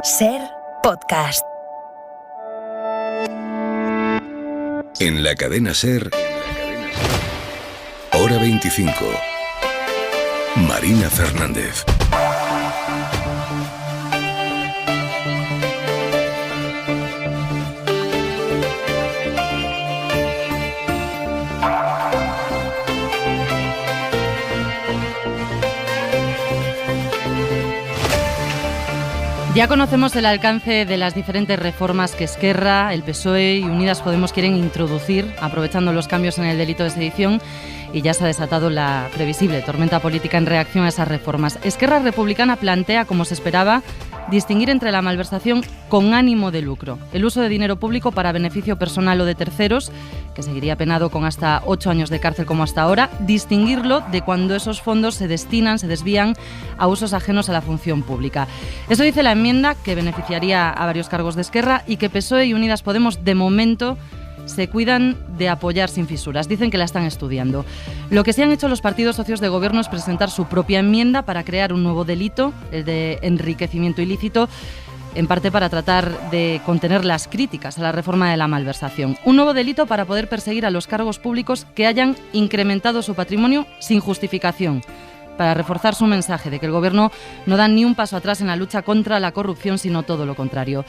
SER Podcast. En la cadena SER, Hora 25. Marina Fernández. Ya conocemos el alcance de las diferentes reformas que Esquerra, el PSOE y Unidas Podemos quieren introducir, aprovechando los cambios en el delito de sedición, y ya se ha desatado la previsible tormenta política en reacción a esas reformas. Esquerra Republicana plantea, como se esperaba, distinguir entre la malversación con ánimo de lucro, el uso de dinero público para beneficio personal o de terceros, que seguiría penado con hasta 8 años de cárcel como hasta ahora, distinguirlo de cuando esos fondos se desvían a usos ajenos a la función pública. Eso dice la enmienda, que beneficiaría a varios cargos de Esquerra y que PSOE y Unidas Podemos, de momento, se cuidan de apoyar sin fisuras. Dicen que la están estudiando. Lo que sí han hecho los partidos socios de gobierno es presentar su propia enmienda para crear un nuevo delito, el de enriquecimiento ilícito, en parte para tratar de contener las críticas a la reforma de la malversación. Un nuevo delito para poder perseguir a los cargos públicos que hayan incrementado su patrimonio sin justificación, para reforzar su mensaje de que el Gobierno no da ni un paso atrás en la lucha contra la corrupción, sino todo lo contrario.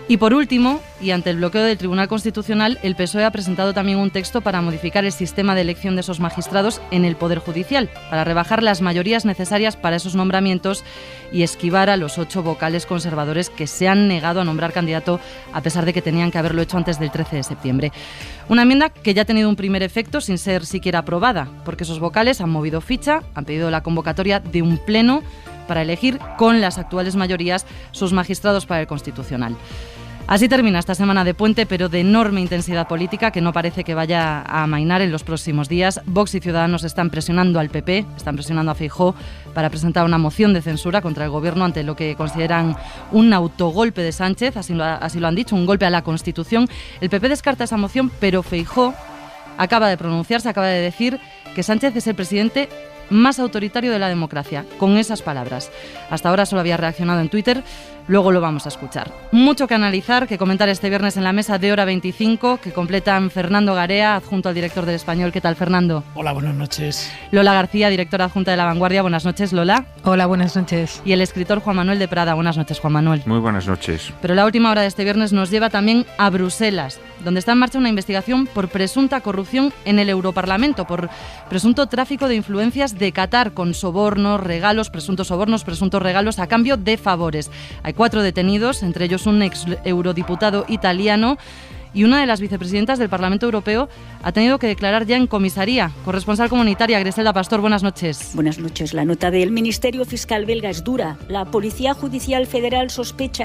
Y por último, y ante el bloqueo del Tribunal Constitucional, el PSOE ha presentado también un texto para modificar el sistema de elección de esos magistrados en el Poder Judicial, para rebajar las mayorías necesarias para esos nombramientos y esquivar a los 8 vocales conservadores que se han negado a nombrar candidato a pesar de que tenían que haberlo hecho antes del 13 de septiembre. Una enmienda que ya ha tenido un primer efecto sin ser siquiera aprobada, porque esos vocales han movido ficha, han pedido la convocatoria de un pleno para elegir con las actuales mayorías sus magistrados para el Constitucional. Así termina esta semana de puente, pero de enorme intensidad política que no parece que vaya a amainar en los próximos días. Vox y Ciudadanos están presionando al PP, están presionando a Feijóo para presentar una moción de censura contra el Gobierno ante lo que consideran un autogolpe de Sánchez, así lo han dicho, un golpe a la Constitución. El PP descarta esa moción, pero Feijóo acaba de pronunciarse, acaba de decir que Sánchez es el presidente más autoritario de la democracia, con esas palabras. Hasta ahora solo había reaccionado en Twitter, luego lo vamos a escuchar. Mucho que analizar, que comentar este viernes en la mesa de Hora 25, que completan Fernando Garea, adjunto al director del Español. ¿Qué tal, Fernando? Hola, buenas noches. Lola García, directora adjunta de La Vanguardia. Buenas noches, Lola. Hola, buenas noches. Y el escritor Juan Manuel de Prada. Buenas noches, Juan Manuel. Muy buenas noches. Pero la última hora de este viernes nos lleva también a Bruselas, donde está en marcha una investigación por presunta corrupción en el Europarlamento, por presunto tráfico de influencias de Qatar con sobornos, presuntos regalos a cambio de favores. Hay 4 detenidos, entre ellos un ex eurodiputado italiano, y una de las vicepresidentas del Parlamento Europeo ha tenido que declarar ya en comisaría. Corresponsal comunitaria, Griselda Pastor, buenas noches. Buenas noches. La nota del Ministerio Fiscal belga es dura. La Policía Judicial Federal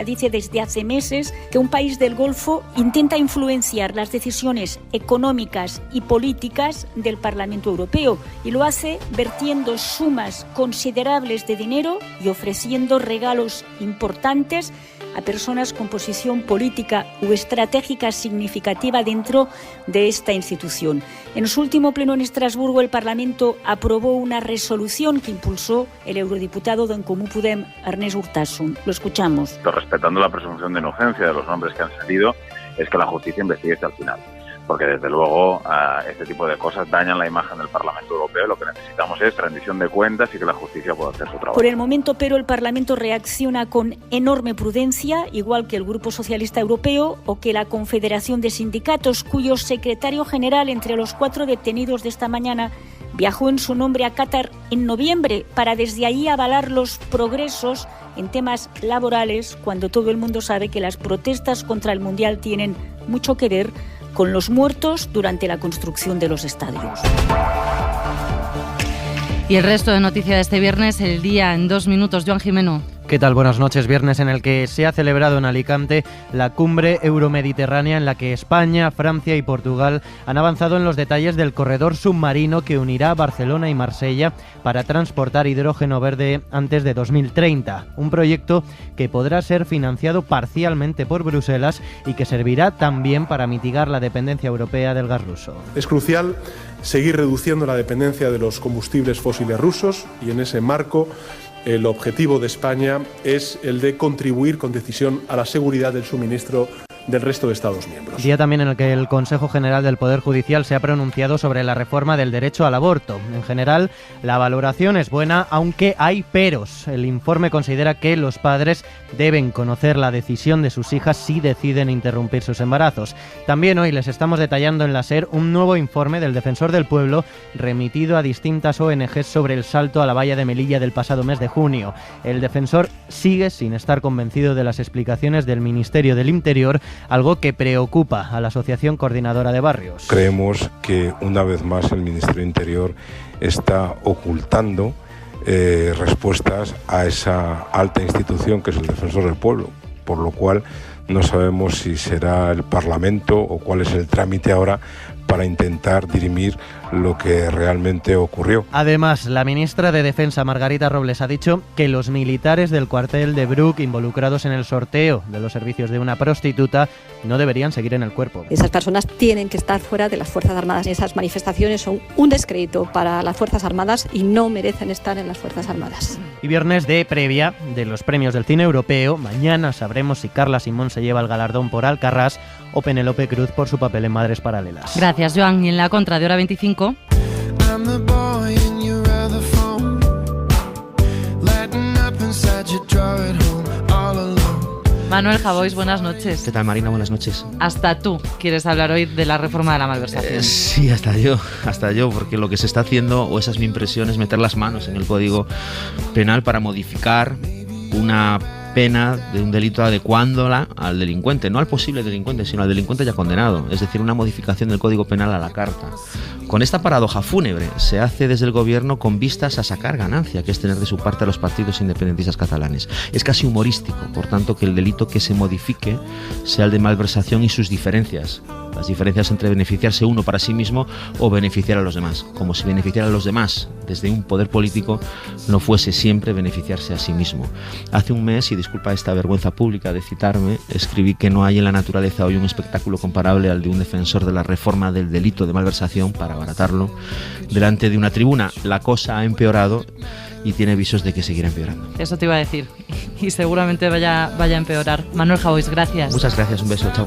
dice desde hace meses que un país del Golfo intenta influenciar las decisiones económicas y políticas del Parlamento Europeo, y lo hace vertiendo sumas considerables de dinero y ofreciendo regalos importantes a personas con posición política u estratégica significativa dentro de esta institución. En su último pleno en Estrasburgo, el Parlamento aprobó una resolución que impulsó el eurodiputado d'En Comú Podem, Ernest Urtasun. Lo escuchamos. Respetando la presunción de inocencia de los nombres que han salido, es que la justicia investigue hasta el final. Porque desde luego este tipo de cosas dañan la imagen del Parlamento Europeo. Lo que necesitamos es rendición de cuentas y que la justicia pueda hacer su trabajo. Por el momento, pero, el Parlamento reacciona con enorme prudencia, igual que el Grupo Socialista Europeo o que la Confederación de Sindicatos, cuyo secretario general, entre los 4 detenidos de esta mañana, viajó en su nombre a Qatar en noviembre para desde ahí avalar los progresos en temas laborales, cuando todo el mundo sabe que las protestas contra el Mundial tienen mucho que ver con los muertos durante la construcción de los estadios. Y el resto de noticias de este viernes, el día en 2 minutos. Joan Jimeno. ¿Qué tal? Buenas noches. Viernes en el que se ha celebrado en Alicante la cumbre euromediterránea, en la que España, Francia y Portugal han avanzado en los detalles del corredor submarino que unirá Barcelona y Marsella para transportar hidrógeno verde antes de 2030. Un proyecto que podrá ser financiado parcialmente por Bruselas y que servirá también para mitigar la dependencia europea del gas ruso. Es crucial seguir reduciendo la dependencia de los combustibles fósiles rusos y en ese marco el objetivo de España es el de contribuir con decisión a la seguridad del suministro del resto de Estados miembros. Día también en el que el Consejo General del Poder Judicial se ha pronunciado sobre la reforma del derecho al aborto. En general, la valoración es buena, aunque hay peros. El informe considera que los padres deben conocer la decisión de sus hijas si deciden interrumpir sus embarazos. También hoy les estamos detallando en la SER un nuevo informe del Defensor del Pueblo remitido a distintas ONGs sobre el salto a la valla de Melilla del pasado mes de junio. El defensor sigue sin estar convencido de las explicaciones del Ministerio del Interior, algo que preocupa a la Asociación Coordinadora de Barrios. Creemos que una vez más el Ministerio del Interior está ocultando respuestas a esa alta institución que es el Defensor del Pueblo, por lo cual no sabemos si será el Parlamento o cuál es el trámite ahora para intentar dirimir lo que realmente ocurrió. Además, la ministra de Defensa, Margarita Robles, ha dicho que los militares del cuartel de Bruck involucrados en el sorteo de los servicios de una prostituta no deberían seguir en el cuerpo. Esas personas tienen que estar fuera de las Fuerzas Armadas. Esas manifestaciones son un descrédito para las Fuerzas Armadas y no merecen estar en las Fuerzas Armadas. Y viernes de previa de los premios del cine europeo. Mañana sabremos si Carla Simón se lleva el galardón por Alcarrás o Penélope Cruz por su papel en Madres Paralelas. Gracias, Joan. Y en la contra de Hora 25... Manuel Javois, buenas noches. ¿Qué tal, Marina? Buenas noches. Hasta tú quieres hablar hoy de la reforma de la malversación. Sí, hasta yo, porque lo que se está haciendo, o esa es mi impresión, es meter las manos en el Código Penal para modificar una pena de un delito adecuándola al delincuente, no al posible delincuente, sino al delincuente ya condenado, es decir, una modificación del Código Penal a la carta. Con esta paradoja fúnebre se hace desde el gobierno con vistas a sacar ganancia, que es tener de su parte a los partidos independentistas catalanes. Es casi humorístico, por tanto, que el delito que se modifique sea el de malversación y sus diferencias. Las diferencias entre beneficiarse uno para sí mismo o beneficiar a los demás, como si beneficiar a los demás desde un poder político no fuese siempre beneficiarse a sí mismo. Hace un mes, y disculpa esta vergüenza pública de citarme, escribí que no hay en la naturaleza hoy un espectáculo comparable al de un defensor de la reforma del delito de malversación para abaratarlo delante de una tribuna. La cosa ha empeorado y tiene visos de que seguirá empeorando. Eso te iba a decir, y seguramente vaya a empeorar. Manuel Javois, gracias. Muchas gracias, un beso, chao.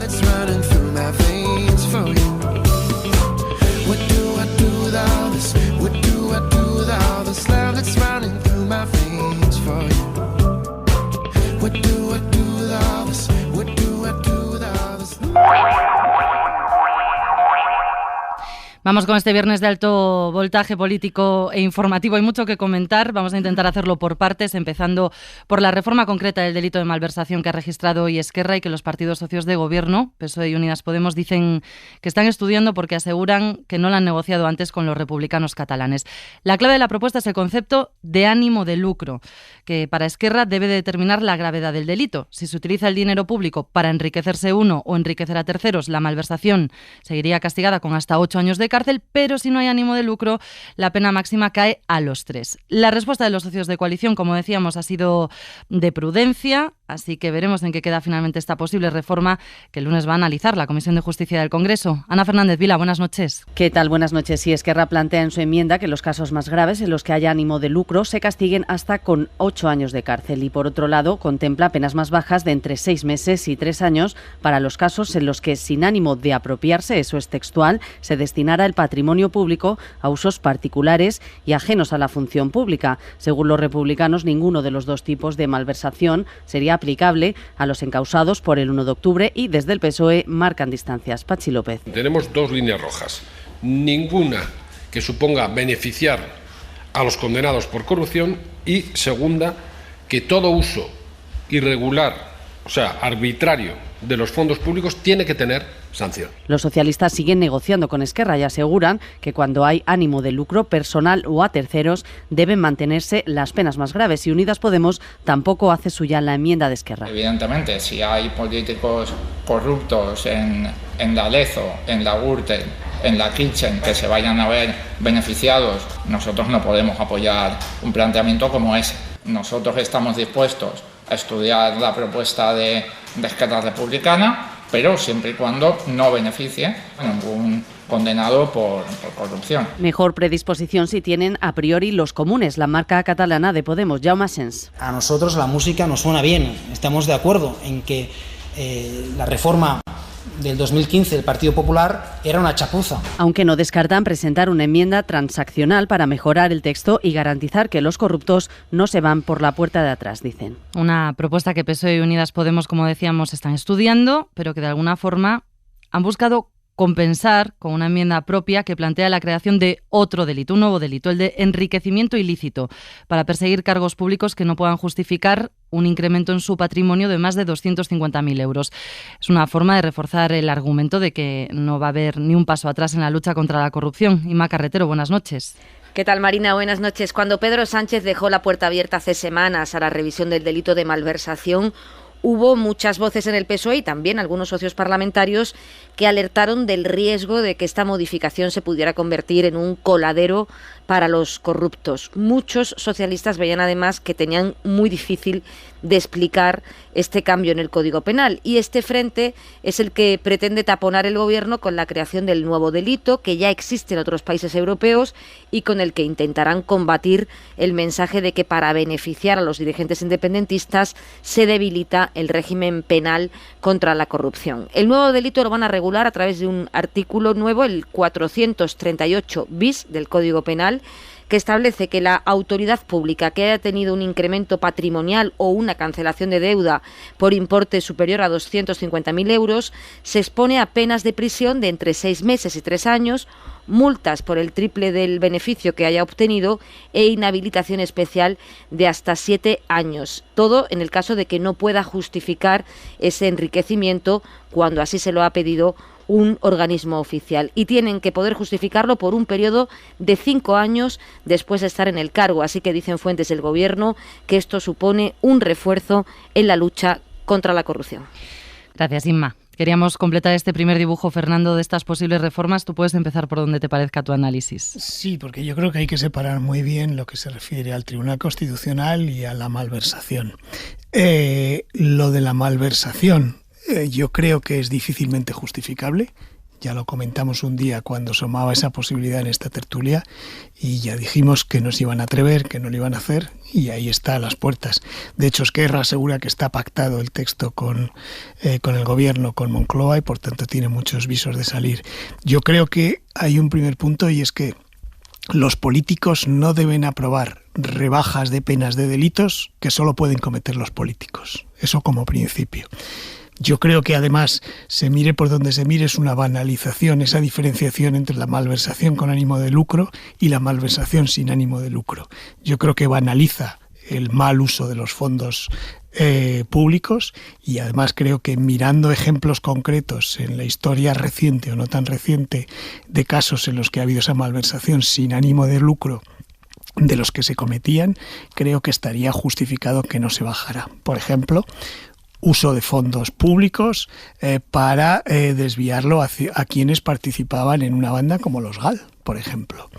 Vamos con este viernes de alto voltaje político e informativo. Hay mucho que comentar. Vamos a intentar hacerlo por partes, empezando por la reforma concreta del delito de malversación que ha registrado hoy Esquerra y que los partidos socios de gobierno, PSOE y Unidas Podemos, dicen que están estudiando porque aseguran que no la han negociado antes con los republicanos catalanes. La clave de la propuesta es el concepto de ánimo de lucro, que para Esquerra debe determinar la gravedad del delito. Si se utiliza el dinero público para enriquecerse uno o enriquecer a terceros, la malversación seguiría castigada con hasta 8 años de cárcel, pero si no hay ánimo de lucro, la pena máxima cae a los 3. La respuesta de los socios de coalición, como decíamos, ha sido de prudencia, así que veremos en qué queda finalmente esta posible reforma que el lunes va a analizar la Comisión de Justicia del Congreso. Ana Fernández Vila, buenas noches. ¿Qué tal? Buenas noches. Sí, Esquerra plantea en su enmienda que los casos más graves en los que haya ánimo de lucro se castiguen hasta con 8 años de cárcel y, por otro lado, contempla penas más bajas de entre 6 meses y 3 años para los casos en los que, sin ánimo de apropiarse, eso es textual, se destinara el patrimonio público a usos particulares y ajenos a la función pública. Según los republicanos, ninguno de los dos tipos de malversación sería aplicable a los encausados por el 1 de octubre y desde el PSOE marcan distancias. Pachi López. Tenemos 2 líneas rojas. Ninguna que suponga beneficiar a los condenados por corrupción y segunda, que todo uso irregular, o sea, arbitrario de los fondos públicos tiene que tener sanción. Los socialistas siguen negociando con Esquerra y aseguran que cuando hay ánimo de lucro personal o a terceros deben mantenerse las penas más graves, y Unidas Podemos tampoco hace suya la enmienda de Esquerra. Evidentemente, si hay políticos corruptos en la Lezo, en la Gürtel, en la Kitchen, que se vayan a ver beneficiados, nosotros no podemos apoyar un planteamiento como ese. Nosotros estamos dispuestos a estudiar la propuesta de Esquerra Republicana pero siempre y cuando no beneficie a ningún condenado por corrupción. Mejor predisposición si tienen a priori los comunes, la marca catalana de Podemos, Jaume Asens. A nosotros la música nos suena bien, estamos de acuerdo en que la reforma del 2015 del Partido Popular era una chapuza. Aunque no descartan presentar una enmienda transaccional para mejorar el texto y garantizar que los corruptos no se van por la puerta de atrás, dicen. Una propuesta que PSOE y Unidas Podemos, como decíamos, están estudiando, pero que de alguna forma han buscado compensar con una enmienda propia que plantea la creación de otro delito, un nuevo delito, el de enriquecimiento ilícito, para perseguir cargos públicos que no puedan justificar un incremento en su patrimonio de más de 250.000 euros. Es una forma de reforzar el argumento de que no va a haber ni un paso atrás en la lucha contra la corrupción. Inma Carretero, buenas noches. ¿Qué tal, Marina? Buenas noches. Cuando Pedro Sánchez dejó la puerta abierta hace semanas a la revisión del delito de malversación, hubo muchas voces en el PSOE y también algunos socios parlamentarios que alertaron del riesgo de que esta modificación se pudiera convertir en un coladero para los corruptos. Muchos socialistas veían además que tenían muy difícil de explicar este cambio en el Código Penal, y este frente es el que pretende taponar el Gobierno con la creación del nuevo delito que ya existe en otros países europeos y con el que intentarán combatir el mensaje de que para beneficiar a los dirigentes independentistas se debilita el régimen penal contra la corrupción. El nuevo delito lo van a regular a través de un artículo nuevo, el 438 bis del Código Penal, que establece que la autoridad pública que haya tenido un incremento patrimonial o una cancelación de deuda por importe superior a 250.000 euros se expone a penas de prisión de entre 6 meses y 3 años, multas por el triple del beneficio que haya obtenido e inhabilitación especial de hasta 7 años. Todo en el caso de que no pueda justificar ese enriquecimiento cuando así se lo ha pedido un organismo oficial, y tienen que poder justificarlo por un periodo de 5 años después de estar en el cargo. Así que dicen fuentes del Gobierno que esto supone un refuerzo en la lucha contra la corrupción. Gracias, Inma. Queríamos completar este primer dibujo, Fernando, de estas posibles reformas. Tú puedes empezar por donde te parezca tu análisis. Sí, porque yo creo que hay que separar muy bien lo que se refiere al Tribunal Constitucional y a la malversación. Lo de la malversación yo creo que es difícilmente justificable. Ya lo comentamos un día cuando asomaba esa posibilidad en esta tertulia y ya dijimos que no se iban a atrever, que no lo iban a hacer, y ahí está a las puertas. De hecho, Esquerra asegura que está pactado el texto con el Gobierno, con Moncloa, y por tanto tiene muchos visos de salir. Yo creo que hay un primer punto, y es que los políticos no deben aprobar rebajas de penas de delitos que solo pueden cometer los políticos. Eso como principio. Yo creo que además, se mire por donde se mire, es una banalización esa diferenciación entre la malversación con ánimo de lucro y la malversación sin ánimo de lucro. Yo creo que banaliza el mal uso de los fondos públicos, y además creo que mirando ejemplos concretos en la historia reciente o no tan reciente de casos en los que ha habido esa malversación sin ánimo de lucro de los que se cometían, creo que estaría justificado que no se bajara. Por ejemplo, uso de fondos públicos para desviarlo a quienes participaban en una banda como los GAL, por ejemplo.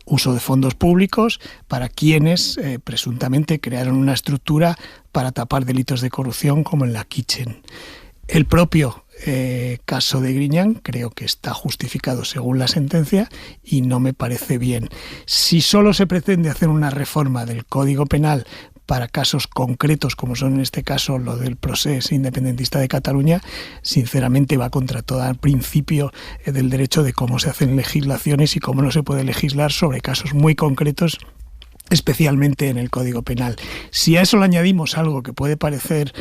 Uso de fondos públicos para quienes presuntamente crearon una estructura para tapar delitos de corrupción como en la Kitchen. El propio caso de Griñán creo que está justificado según la sentencia y no me parece bien. Si solo se pretende hacer una reforma del Código Penal para casos concretos, como son en este caso lo del procés independentista de Cataluña, sinceramente va contra todo el principio del derecho de cómo se hacen legislaciones y cómo no se puede legislar sobre casos muy concretos, especialmente en el Código Penal. Si a eso le añadimos algo que puede parecer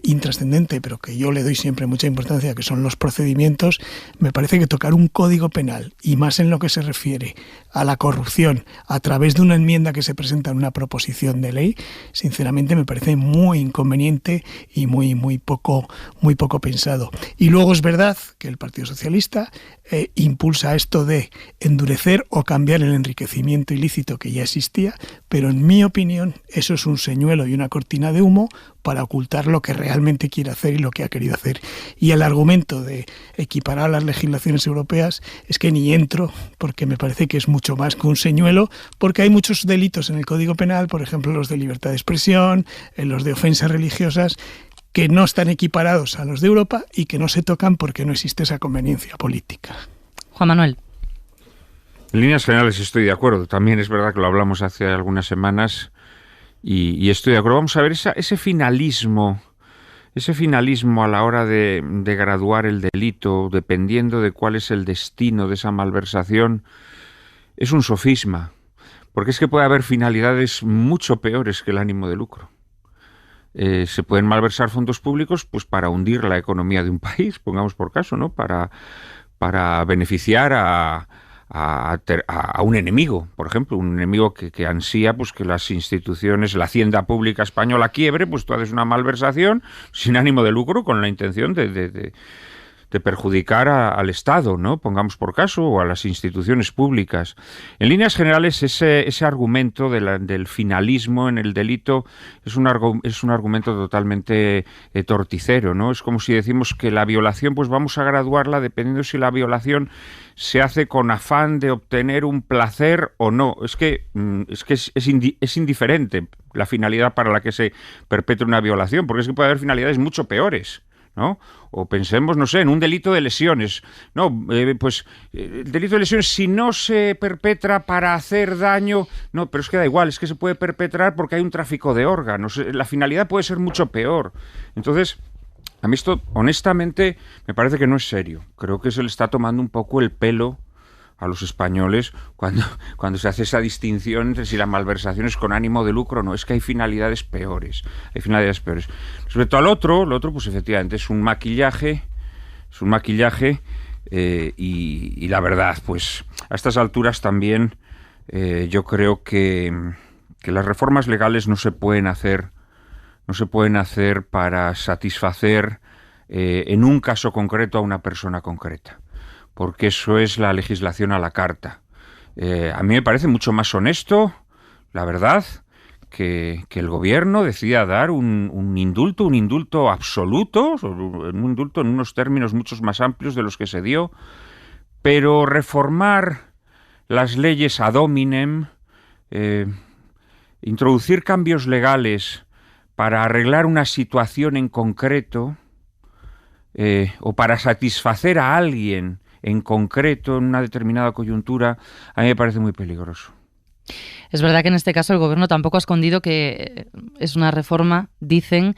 intrascendente, pero que yo le doy siempre mucha importancia, que son los procedimientos, me parece que tocar un Código Penal, y más en lo que se refiere a la corrupción, a través de una enmienda que se presenta en una proposición de ley, sinceramente me parece muy inconveniente y muy poco pensado. Y luego es verdad que el Partido Socialista impulsa esto de endurecer o cambiar el enriquecimiento ilícito que ya existía, pero en mi opinión eso es un señuelo y una cortina de humo para ocultar lo que realmente quiere hacer y lo que ha querido hacer. Y el argumento de equiparar las legislaciones europeas es que ni entro, porque me parece que es mucho más que un señuelo, porque hay muchos delitos en el Código Penal, por ejemplo los de libertad de expresión, los de ofensas religiosas, que no están equiparados a los de Europa y que no se tocan porque no existe esa conveniencia política. Juan Manuel. En líneas generales estoy de acuerdo. También es verdad que lo hablamos hace algunas semanas y estoy de acuerdo. Vamos a ver ese finalismo a la hora de graduar el delito, dependiendo de cuál es el destino de esa malversación, es un sofisma. Porque es que puede haber finalidades mucho peores que el ánimo de lucro. Se pueden malversar fondos públicos pues para hundir la economía de un país, pongamos por caso, ¿no? Para beneficiar a un enemigo, por ejemplo, un enemigo que ansía pues que las instituciones, la hacienda pública española quiebre, pues tú haces una malversación sin ánimo de lucro con la intención de perjudicar al Estado, ¿no? Pongamos por caso, o a las instituciones públicas. En líneas generales, ese argumento del finalismo en el delito es un argumento totalmente torticero, ¿no? Es como si decimos que la violación, pues vamos a graduarla dependiendo si la violación se hace con afán de obtener un placer o no. Es que es indiferente la finalidad para la que se perpetra una violación, porque es que puede haber finalidades mucho peores, ¿no? O pensemos, no sé, en un delito de lesiones. No, pues el delito de lesiones, si no se perpetra para hacer daño, no, pero es que da igual, es que se puede perpetrar porque hay un tráfico de órganos. La finalidad puede ser mucho peor. Entonces, a mí esto, honestamente, me parece que no es serio. Creo que se le está tomando un poco el pelo a los españoles cuando se hace esa distinción entre si la malversación es con ánimo de lucro o no. Es que hay finalidades peores. Respecto al otro, pues efectivamente es un maquillaje, y la verdad, pues a estas alturas también yo creo que las reformas legales no se pueden hacer para satisfacer en un caso concreto a una persona concreta, porque eso es la legislación a la carta. A mí me parece mucho más honesto, la verdad, que el gobierno decida dar un indulto absoluto, un indulto en unos términos mucho más amplios de los que se dio, pero reformar las leyes ad hominem, introducir cambios legales para arreglar una situación en concreto, o para satisfacer a alguien en concreto, en una determinada coyuntura, a mí me parece muy peligroso. Es verdad que en este caso el Gobierno tampoco ha escondido que es una reforma, dicen,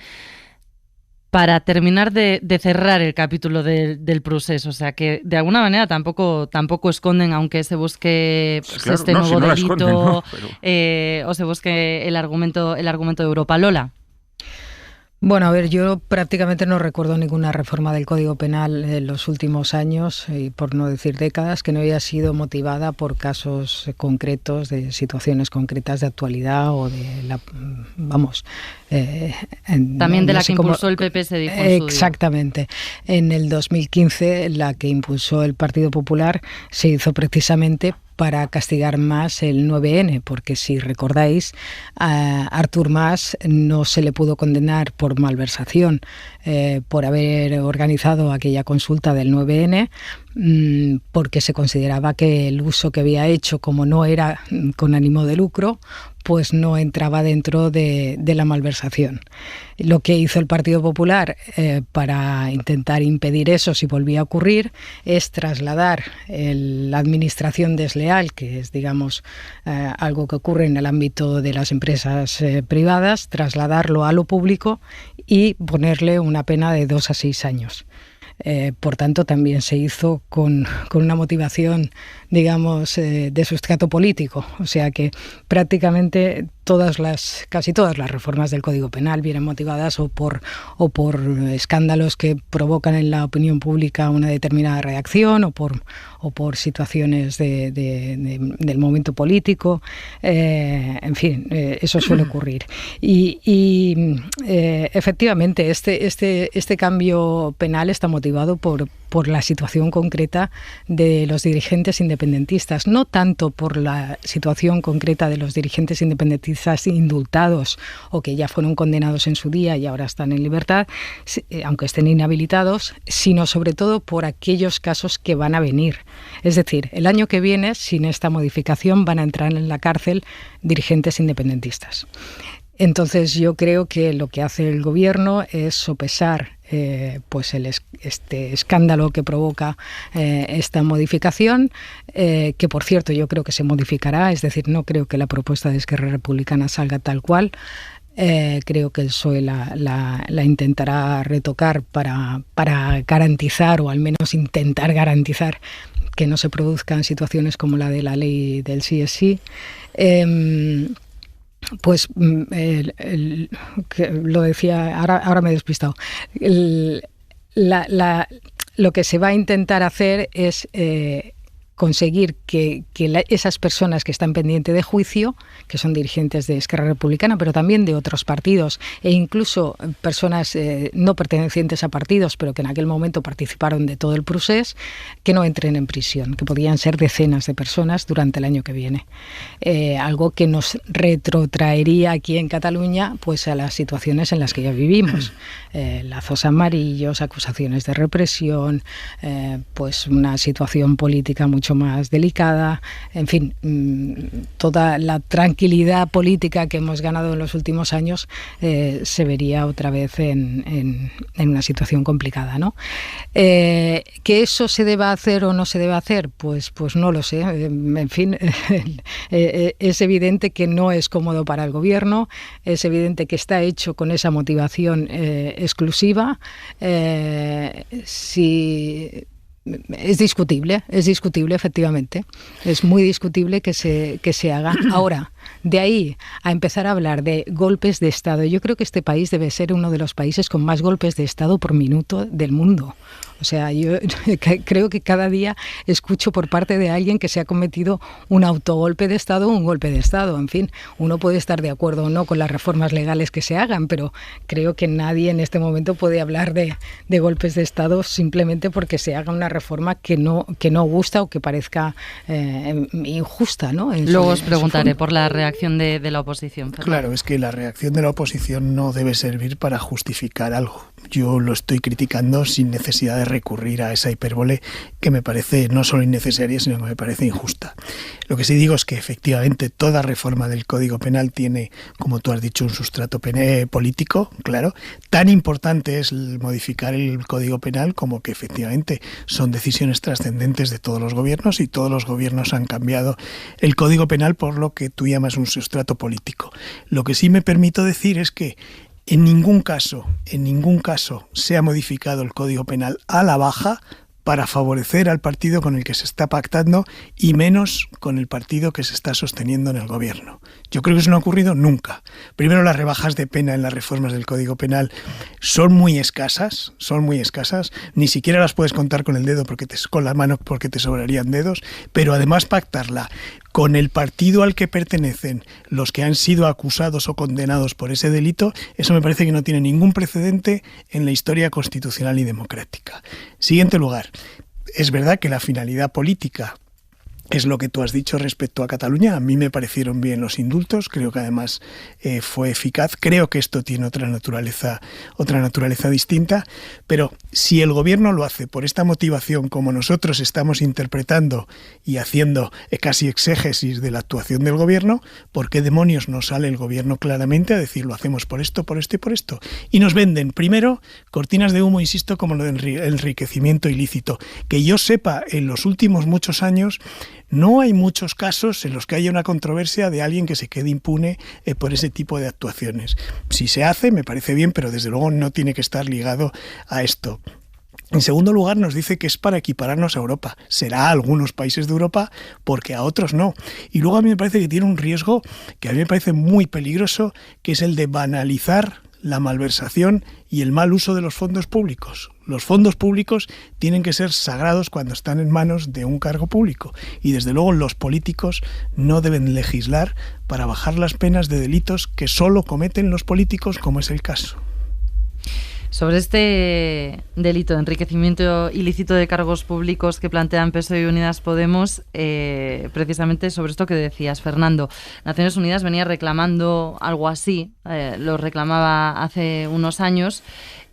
para terminar de cerrar el capítulo del proceso. O sea, que de alguna manera tampoco esconden, aunque se busque pues, claro, nuevo delito, esconden, no, pero... o se busque el argumento de Europa. Lola. Bueno, a ver, yo prácticamente no recuerdo ninguna reforma del Código Penal en los últimos años, y por no decir décadas, que no haya sido motivada por casos concretos, de situaciones concretas de actualidad o de la... También de la que impulsó el PP se dijo en su exactamente. En el 2015, la que impulsó el Partido Popular se hizo precisamente para castigar más el 9N, porque si recordáis, a Artur Mas no se le pudo condenar por malversación por haber organizado aquella consulta del 9N, porque se consideraba que el uso que había hecho, como no era con ánimo de lucro, pues no entraba dentro de la malversación. Lo que hizo el Partido Popular para intentar impedir eso si volvía a ocurrir es trasladar la administración desleal, que es, digamos, algo que ocurre en el ámbito de las empresas privadas, trasladarlo a lo público y ponerle una pena de 2 a 6 años. Por tanto, también se hizo con una motivación, digamos, de sustrato político. O sea que prácticamente casi todas las reformas del Código Penal vienen motivadas o por escándalos que provocan en la opinión pública una determinada reacción o por situaciones del momento político. En fin, eso suele ocurrir. Y efectivamente, este cambio penal está motivado por la situación concreta de los dirigentes independentistas, no tanto por la situación concreta de los dirigentes independentistas indultados o que ya fueron condenados en su día y ahora están en libertad, aunque estén inhabilitados, sino sobre todo por aquellos casos que van a venir. Es decir, el año que viene, sin esta modificación, van a entrar en la cárcel dirigentes independentistas. Entonces yo creo que lo que hace el gobierno es sopesar pues este escándalo que provoca esta modificación, que por cierto yo creo que se modificará, es decir, no creo que la propuesta de Esquerra Republicana salga tal cual. Creo que el PSOE la intentará retocar para garantizar, o al menos intentar garantizar, que no se produzcan situaciones como la de la ley del sí es sí. Pues lo decía, ahora me he despistado. Lo que se va a intentar hacer es conseguir que esas personas que están pendientes de juicio, que son dirigentes de Esquerra Republicana, pero también de otros partidos, e incluso personas no pertenecientes a partidos, pero que en aquel momento participaron de todo el procés, que no entren en prisión, que podrían ser decenas de personas durante el año que viene. Algo que nos retrotraería aquí en Cataluña pues a las situaciones en las que ya vivimos. Lazos amarillos, acusaciones de represión, pues una situación política mucho más delicada, en fin, toda la tranquilidad política que hemos ganado en los últimos años se vería otra vez en una situación complicada, ¿no? ¿Que eso se deba hacer o no se debe hacer? Pues no lo sé. En fin, es evidente que no es cómodo para el gobierno, es evidente que está hecho con esa motivación exclusiva. Es discutible, efectivamente. Es muy discutible que se haga. Ahora, de ahí a empezar a hablar de golpes de Estado, yo creo que este país debe ser uno de los países con más golpes de Estado por minuto del mundo. O sea, yo creo que cada día escucho por parte de alguien que se ha cometido un autogolpe de Estado o un golpe de Estado. En fin, uno puede estar de acuerdo o no con las reformas legales que se hagan, pero creo que nadie en este momento puede hablar de golpes de Estado simplemente porque se haga una reforma que no gusta o que parezca injusta, ¿no? Luego os preguntaré por la reacción de la oposición. Fernando. Claro, es que la reacción de la oposición no debe servir para justificar algo. Yo lo estoy criticando sin necesidad de recurrir a esa hipérbole que me parece no solo innecesaria, sino que me parece injusta. Lo que sí digo es que efectivamente toda reforma del Código Penal tiene, como tú has dicho, un sustrato político, claro. Tan importante es modificar el Código Penal como que efectivamente son decisiones trascendentes de todos los gobiernos y todos los gobiernos han cambiado el Código Penal por lo que tú llamas un sustrato político. Lo que sí me permito decir es que en ningún caso se ha modificado el Código Penal a la baja para favorecer al partido con el que se está pactando y menos con el partido que se está sosteniendo en el gobierno. Yo creo que eso no ha ocurrido nunca. Primero, las rebajas de pena en las reformas del Código Penal son muy escasas, ni siquiera las puedes contar con el dedo con la mano porque te sobrarían dedos, pero además pactarla con el partido al que pertenecen los que han sido acusados o condenados por ese delito, eso me parece que no tiene ningún precedente en la historia constitucional y democrática. Siguiente lugar, es verdad que la finalidad política es lo que tú has dicho respecto a Cataluña. A mí me parecieron bien los indultos, creo que además fue eficaz. Creo que esto tiene otra naturaleza distinta, pero si el gobierno lo hace por esta motivación, como nosotros estamos interpretando y haciendo casi exégesis de la actuación del gobierno, ¿por qué demonios no sale el gobierno claramente a decir lo hacemos por esto, por esto y por esto? Y nos venden, primero, cortinas de humo, insisto, como lo del enriquecimiento ilícito. Que yo sepa, en los últimos muchos años no hay muchos casos en los que haya una controversia de alguien que se quede impune por ese tipo de actuaciones. Si se hace, me parece bien, pero desde luego no tiene que estar ligado a esto. En segundo lugar, nos dice que es para equipararnos a Europa. Será a algunos países de Europa porque a otros no. Y luego a mí me parece que tiene un riesgo que a mí me parece muy peligroso, que es el de banalizar la malversación y el mal uso de los fondos públicos. Los fondos públicos tienen que ser sagrados cuando están en manos de un cargo público y desde luego los políticos no deben legislar para bajar las penas de delitos que solo cometen los políticos, como es el caso. Sobre este delito de enriquecimiento ilícito de cargos públicos que plantean PSOE y Unidas Podemos, precisamente sobre esto que decías, Fernando, Naciones Unidas venía reclamando algo así, lo reclamaba hace unos años,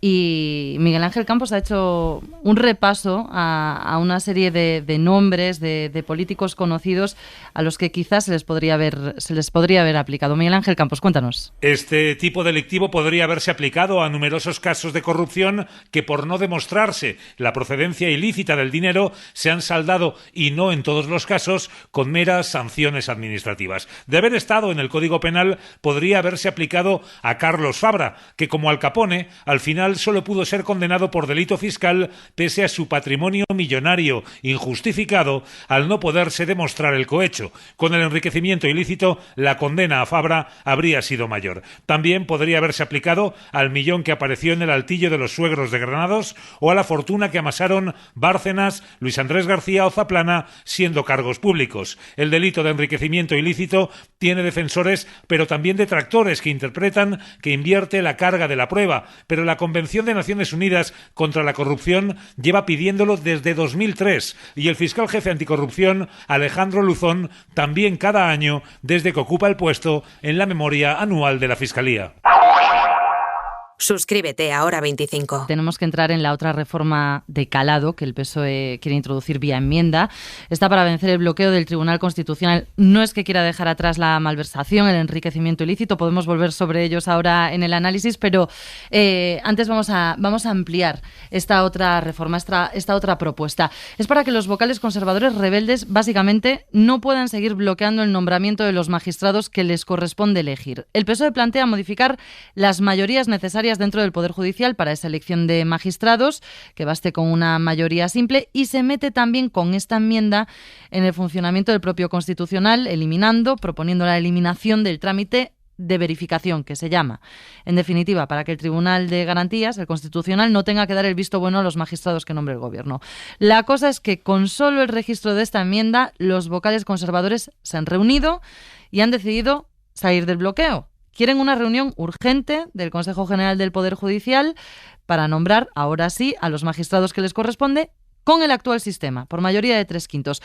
y Miguel Ángel Campos ha hecho un repaso a una serie de nombres de políticos conocidos a los que quizás se les podría haber aplicado. Miguel Ángel Campos, cuéntanos. Este tipo delictivo podría haberse aplicado a numerosos casos de corrupción que, por no demostrarse la procedencia ilícita del dinero, se han saldado, y no en todos los casos, con meras sanciones administrativas. De haber estado en el Código Penal, podría haberse aplicado a Carlos Fabra, que, como Al Capone, al final solo pudo ser condenado por delito fiscal pese a su patrimonio millonario injustificado al no poderse demostrar el cohecho. Con el enriquecimiento ilícito, la condena a Fabra habría sido mayor. También podría haberse aplicado al millón que apareció en el altillo de los suegros de Granados o a la fortuna que amasaron Bárcenas, Luis Andrés García o Zaplana siendo cargos públicos. El delito de enriquecimiento ilícito tiene defensores, pero también detractores que interpretan que invierte la carga de la prueba, pero la Convención de Naciones Unidas contra la Corrupción lleva pidiéndolo desde 2003 y el fiscal jefe anticorrupción, Alejandro Luzón, también cada año desde que ocupa el puesto en la memoria anual de la Fiscalía. Suscríbete a Hora 25. Tenemos que entrar en la otra reforma de calado que el PSOE quiere introducir vía enmienda. Está para vencer el bloqueo del Tribunal Constitucional. No es que quiera dejar atrás la malversación, el enriquecimiento ilícito. Podemos volver sobre ellos ahora en el análisis, pero antes vamos a ampliar esta otra reforma, esta otra propuesta. Es para que los vocales conservadores rebeldes básicamente no puedan seguir bloqueando el nombramiento de los magistrados que les corresponde elegir. El PSOE plantea modificar las mayorías necesarias dentro del Poder Judicial para esa elección de magistrados, que baste con una mayoría simple, y se mete también con esta enmienda en el funcionamiento del propio Constitucional, proponiendo la eliminación del trámite de verificación, que se llama. En definitiva, para que el Tribunal de Garantías, el Constitucional, no tenga que dar el visto bueno a los magistrados que nombre el Gobierno. La cosa es que con solo el registro de esta enmienda, los vocales conservadores se han reunido y han decidido salir del bloqueo. Quieren una reunión urgente del Consejo General del Poder Judicial para nombrar, ahora sí, a los magistrados que les corresponde con el actual sistema, por mayoría de 3/5.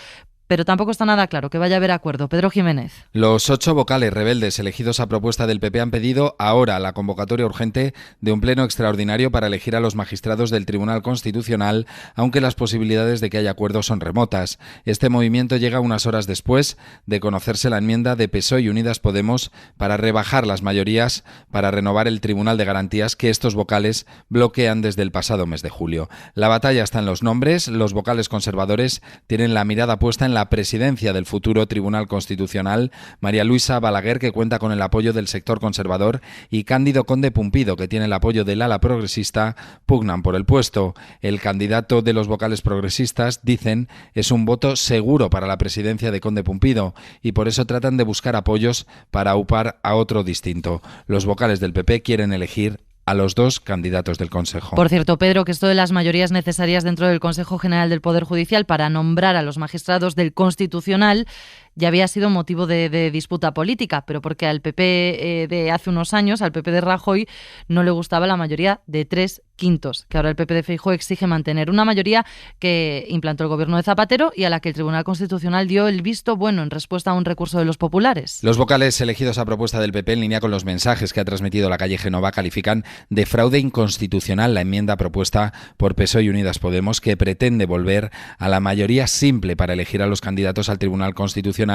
Pero tampoco está nada claro que vaya a haber acuerdo. Pedro Jiménez. Los 8 vocales rebeldes elegidos a propuesta del PP han pedido ahora la convocatoria urgente de un pleno extraordinario para elegir a los magistrados del Tribunal Constitucional, aunque las posibilidades de que haya acuerdo son remotas. Este movimiento llega unas horas después de conocerse la enmienda de PSOE y Unidas Podemos para rebajar las mayorías para renovar el Tribunal de Garantías que estos vocales bloquean desde el pasado mes de julio. La batalla está en los nombres. Los vocales conservadores tienen la mirada puesta en la presidencia del futuro Tribunal Constitucional, María Luisa Balaguer, que cuenta con el apoyo del sector conservador, y Cándido Conde Pumpido, que tiene el apoyo del ala progresista, pugnan por el puesto. El candidato de los vocales progresistas, dicen, es un voto seguro para la presidencia de Conde Pumpido y por eso tratan de buscar apoyos para aupar a otro distinto. Los vocales del PP quieren elegir a los 2 candidatos del Consejo. Por cierto, Pedro, que esto de las mayorías necesarias dentro del Consejo General del Poder Judicial para nombrar a los magistrados del Constitucional ya había sido motivo de disputa política, pero porque al PP de hace unos años, al PP de Rajoy, no le gustaba la mayoría de 3/5, que ahora el PP de Feijóo exige mantener. Una mayoría que implantó el gobierno de Zapatero y a la que el Tribunal Constitucional dio el visto bueno en respuesta a un recurso de los populares. Los vocales elegidos a propuesta del PP, en línea con los mensajes que ha transmitido la calle Génova, califican de fraude inconstitucional la enmienda propuesta por PSOE y Unidas Podemos, que pretende volver a la mayoría simple para elegir a los candidatos al Tribunal Constitucional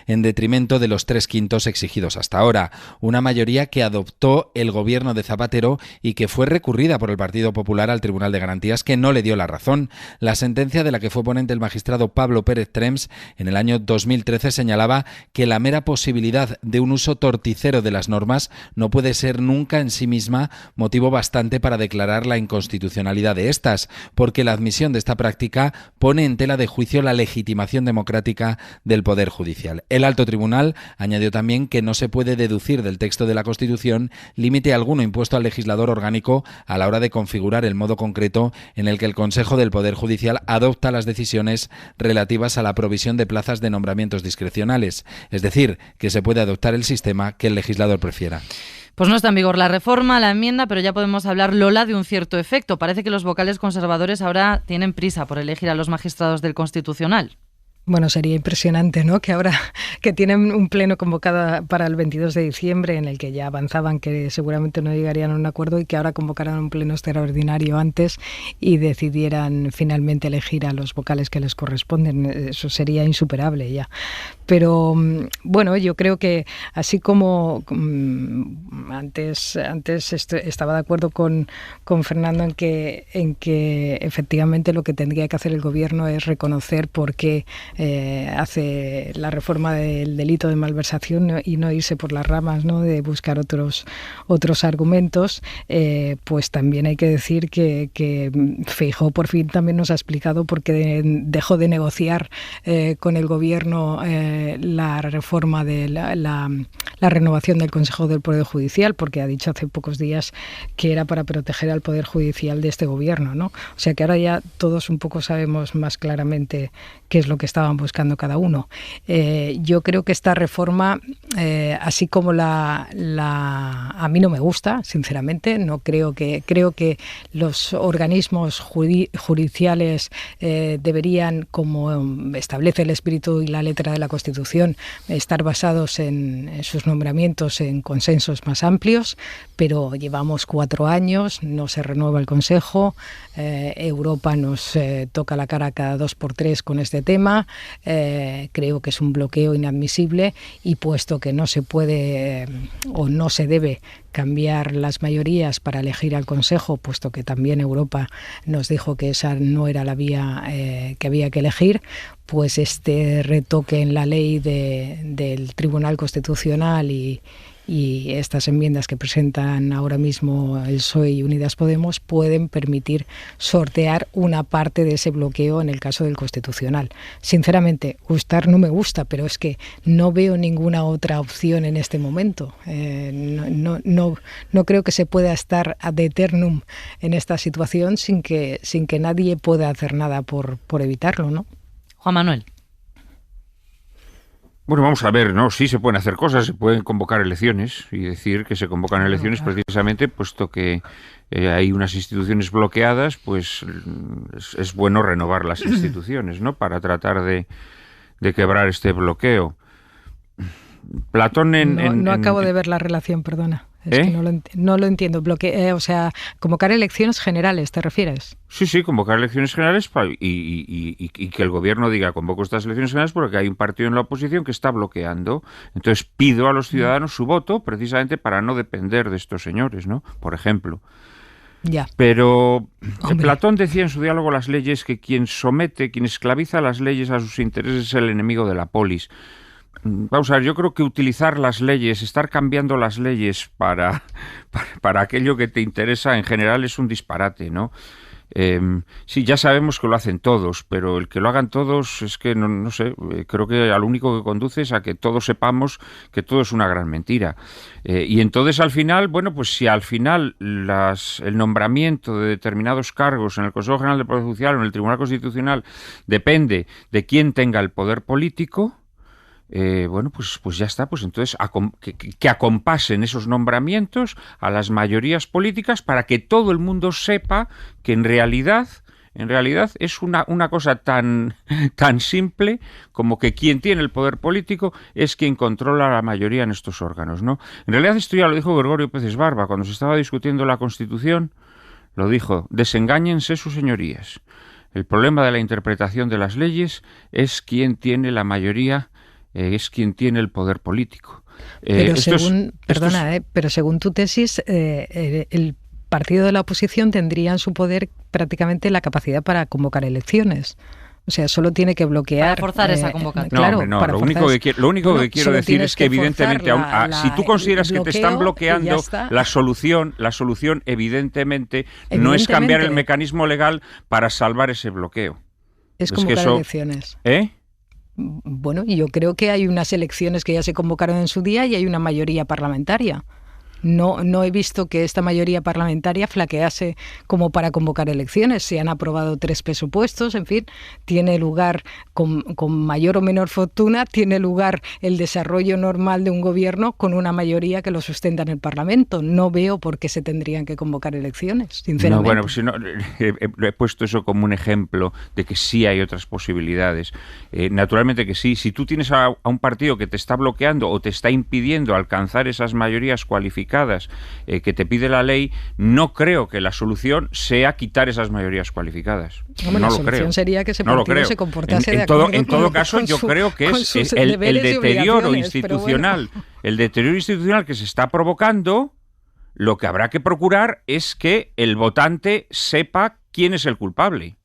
en detrimento de los 3/5 exigidos hasta ahora. Una mayoría que adoptó el gobierno de Zapatero y que fue recurrida por el Partido Popular al Tribunal de Garantías, que no le dio la razón. La sentencia de la que fue ponente el magistrado Pablo Pérez Trems en el año 2013 señalaba que la mera posibilidad de un uso torticero de las normas no puede ser nunca en sí misma motivo bastante para declarar la inconstitucionalidad de estas, porque la admisión de esta práctica pone en tela de juicio la legitimación democrática del Poder Judicial. Judicial. El alto tribunal añadió también que no se puede deducir del texto de la Constitución límite alguno impuesto al legislador orgánico a la hora de configurar el modo concreto en el que el Consejo del Poder Judicial adopta las decisiones relativas a la provisión de plazas de nombramientos discrecionales, es decir, que se puede adoptar el sistema que el legislador prefiera. Pues no está en vigor la reforma, la enmienda, pero ya podemos hablar, Lola, de un cierto efecto. Parece que los vocales conservadores ahora tienen prisa por elegir a los magistrados del Constitucional. Bueno, sería impresionante, ¿no? Que ahora que tienen un pleno convocado para el 22 de diciembre, en el que ya avanzaban que seguramente no llegarían a un acuerdo, y que ahora convocaran un pleno extraordinario antes y decidieran finalmente elegir a los vocales que les corresponden. Eso sería insuperable ya. Pero bueno, yo creo que así como antes estaba de acuerdo con Fernando en que efectivamente lo que tendría que hacer el gobierno es reconocer por qué hace la reforma del delito de malversación y no irse por las ramas, ¿no?, de buscar otros argumentos, pues también hay que decir que Feijóo por fin también nos ha explicado por qué dejó de negociar con el gobierno la reforma de la renovación del Consejo del Poder Judicial, porque ha dicho hace pocos días que era para proteger al Poder Judicial de este gobierno, ¿no? O sea que ahora ya todos un poco sabemos más claramente qué es lo que estaban buscando cada uno. Yo creo que esta reforma, así como a mí no me gusta, sinceramente, creo que los organismos judiciales deberían, como establece el espíritu y la letra de la Constitución, estar basados en sus nombramientos en consensos más amplios, pero llevamos 4 años, no se renueva el Consejo, Europa nos toca la cara cada 2 por 3 con este tema. Creo que es un bloqueo inadmisible, y puesto que no se puede o no se debe cambiar las mayorías para elegir al Consejo, puesto que también Europa nos dijo que esa no era la vía que había que elegir, pues este retoque en la ley del Tribunal Constitucional y estas enmiendas que presentan ahora mismo el PSOE y Unidas Podemos pueden permitir sortear una parte de ese bloqueo en el caso del Constitucional. Sinceramente, gustar no me gusta, pero es que no veo ninguna otra opción en este momento. No creo que se pueda estar ad eternum en esta situación sin que nadie pueda hacer nada por evitarlo, ¿no? Juan Manuel. Bueno, vamos a ver, ¿no? Sí se pueden hacer cosas, se pueden convocar elecciones y decir que se convocan elecciones precisamente puesto que hay unas instituciones bloqueadas, pues es bueno renovar las instituciones, ¿no?, para tratar de quebrar este bloqueo. Platón No acabo de ver la relación, perdona. Es que no lo entiendo. O sea, convocar elecciones generales, ¿te refieres? Sí, convocar elecciones generales y que el gobierno diga convoco estas elecciones generales porque hay un partido en la oposición que está bloqueando. Entonces pido a los ciudadanos su voto precisamente para no depender de estos señores, ¿no? Por ejemplo. Ya. Pero Platón decía en su diálogo Las leyes que quien esclaviza las leyes a sus intereses es el enemigo de la polis. Vamos a ver, yo creo que utilizar las leyes, estar cambiando las leyes para aquello que te interesa en general es un disparate, ¿no? Sí, ya sabemos que lo hacen todos, pero el que lo hagan todos es que, no sé, creo que al único que conduce es a que todos sepamos que todo es una gran mentira. Y entonces al final, bueno, pues si al final el nombramiento de determinados cargos en el Consejo General del Poder Judicial o en el Tribunal Constitucional depende de quién tenga el poder político, bueno, pues ya está, pues entonces que acompasen esos nombramientos a las mayorías políticas para que todo el mundo sepa que en realidad es una cosa tan simple como que quien tiene el poder político es quien controla la mayoría en estos órganos, ¿no? En realidad esto ya lo dijo Gregorio Pérez Barba cuando se estaba discutiendo la Constitución, lo dijo: desengáñense sus señorías. El problema de la interpretación de las leyes es quien tiene la mayoría, es quien tiene el poder político. Pero según tu tesis, el partido de la oposición tendría en su poder prácticamente la capacidad para convocar elecciones. O sea, solo tiene que bloquear... Para forzar esa convocatoria. Claro, no, lo único que quiero decir es que evidentemente, si tú consideras que te están bloqueando, la solución evidentemente no es cambiar el mecanismo legal para salvar ese bloqueo. Es convocar elecciones. Bueno, yo creo que hay unas elecciones que ya se convocaron en su día y hay una mayoría parlamentaria. No he visto que esta mayoría parlamentaria flaquease como para convocar elecciones. Se han aprobado 3 presupuestos, en fin, tiene lugar con mayor o menor fortuna, tiene lugar el desarrollo normal de un gobierno con una mayoría que lo sustenta en el Parlamento. No veo por qué se tendrían que convocar elecciones, sinceramente. No, bueno, pues he puesto eso como un ejemplo de que sí hay otras posibilidades. Naturalmente que sí. Si tú tienes a un partido que te está bloqueando o te está impidiendo alcanzar esas mayorías cualificadas que te pide la ley, no creo que la solución sea quitar esas mayorías cualificadas. Hombre, no la lo solución creo. sería que ese partido se comportase de acuerdo. acuerdo En todo caso, yo creo que es el deterioro institucional, el deterioro institucional que se está provocando. Lo que habrá que procurar es que el votante sepa quién es el culpable.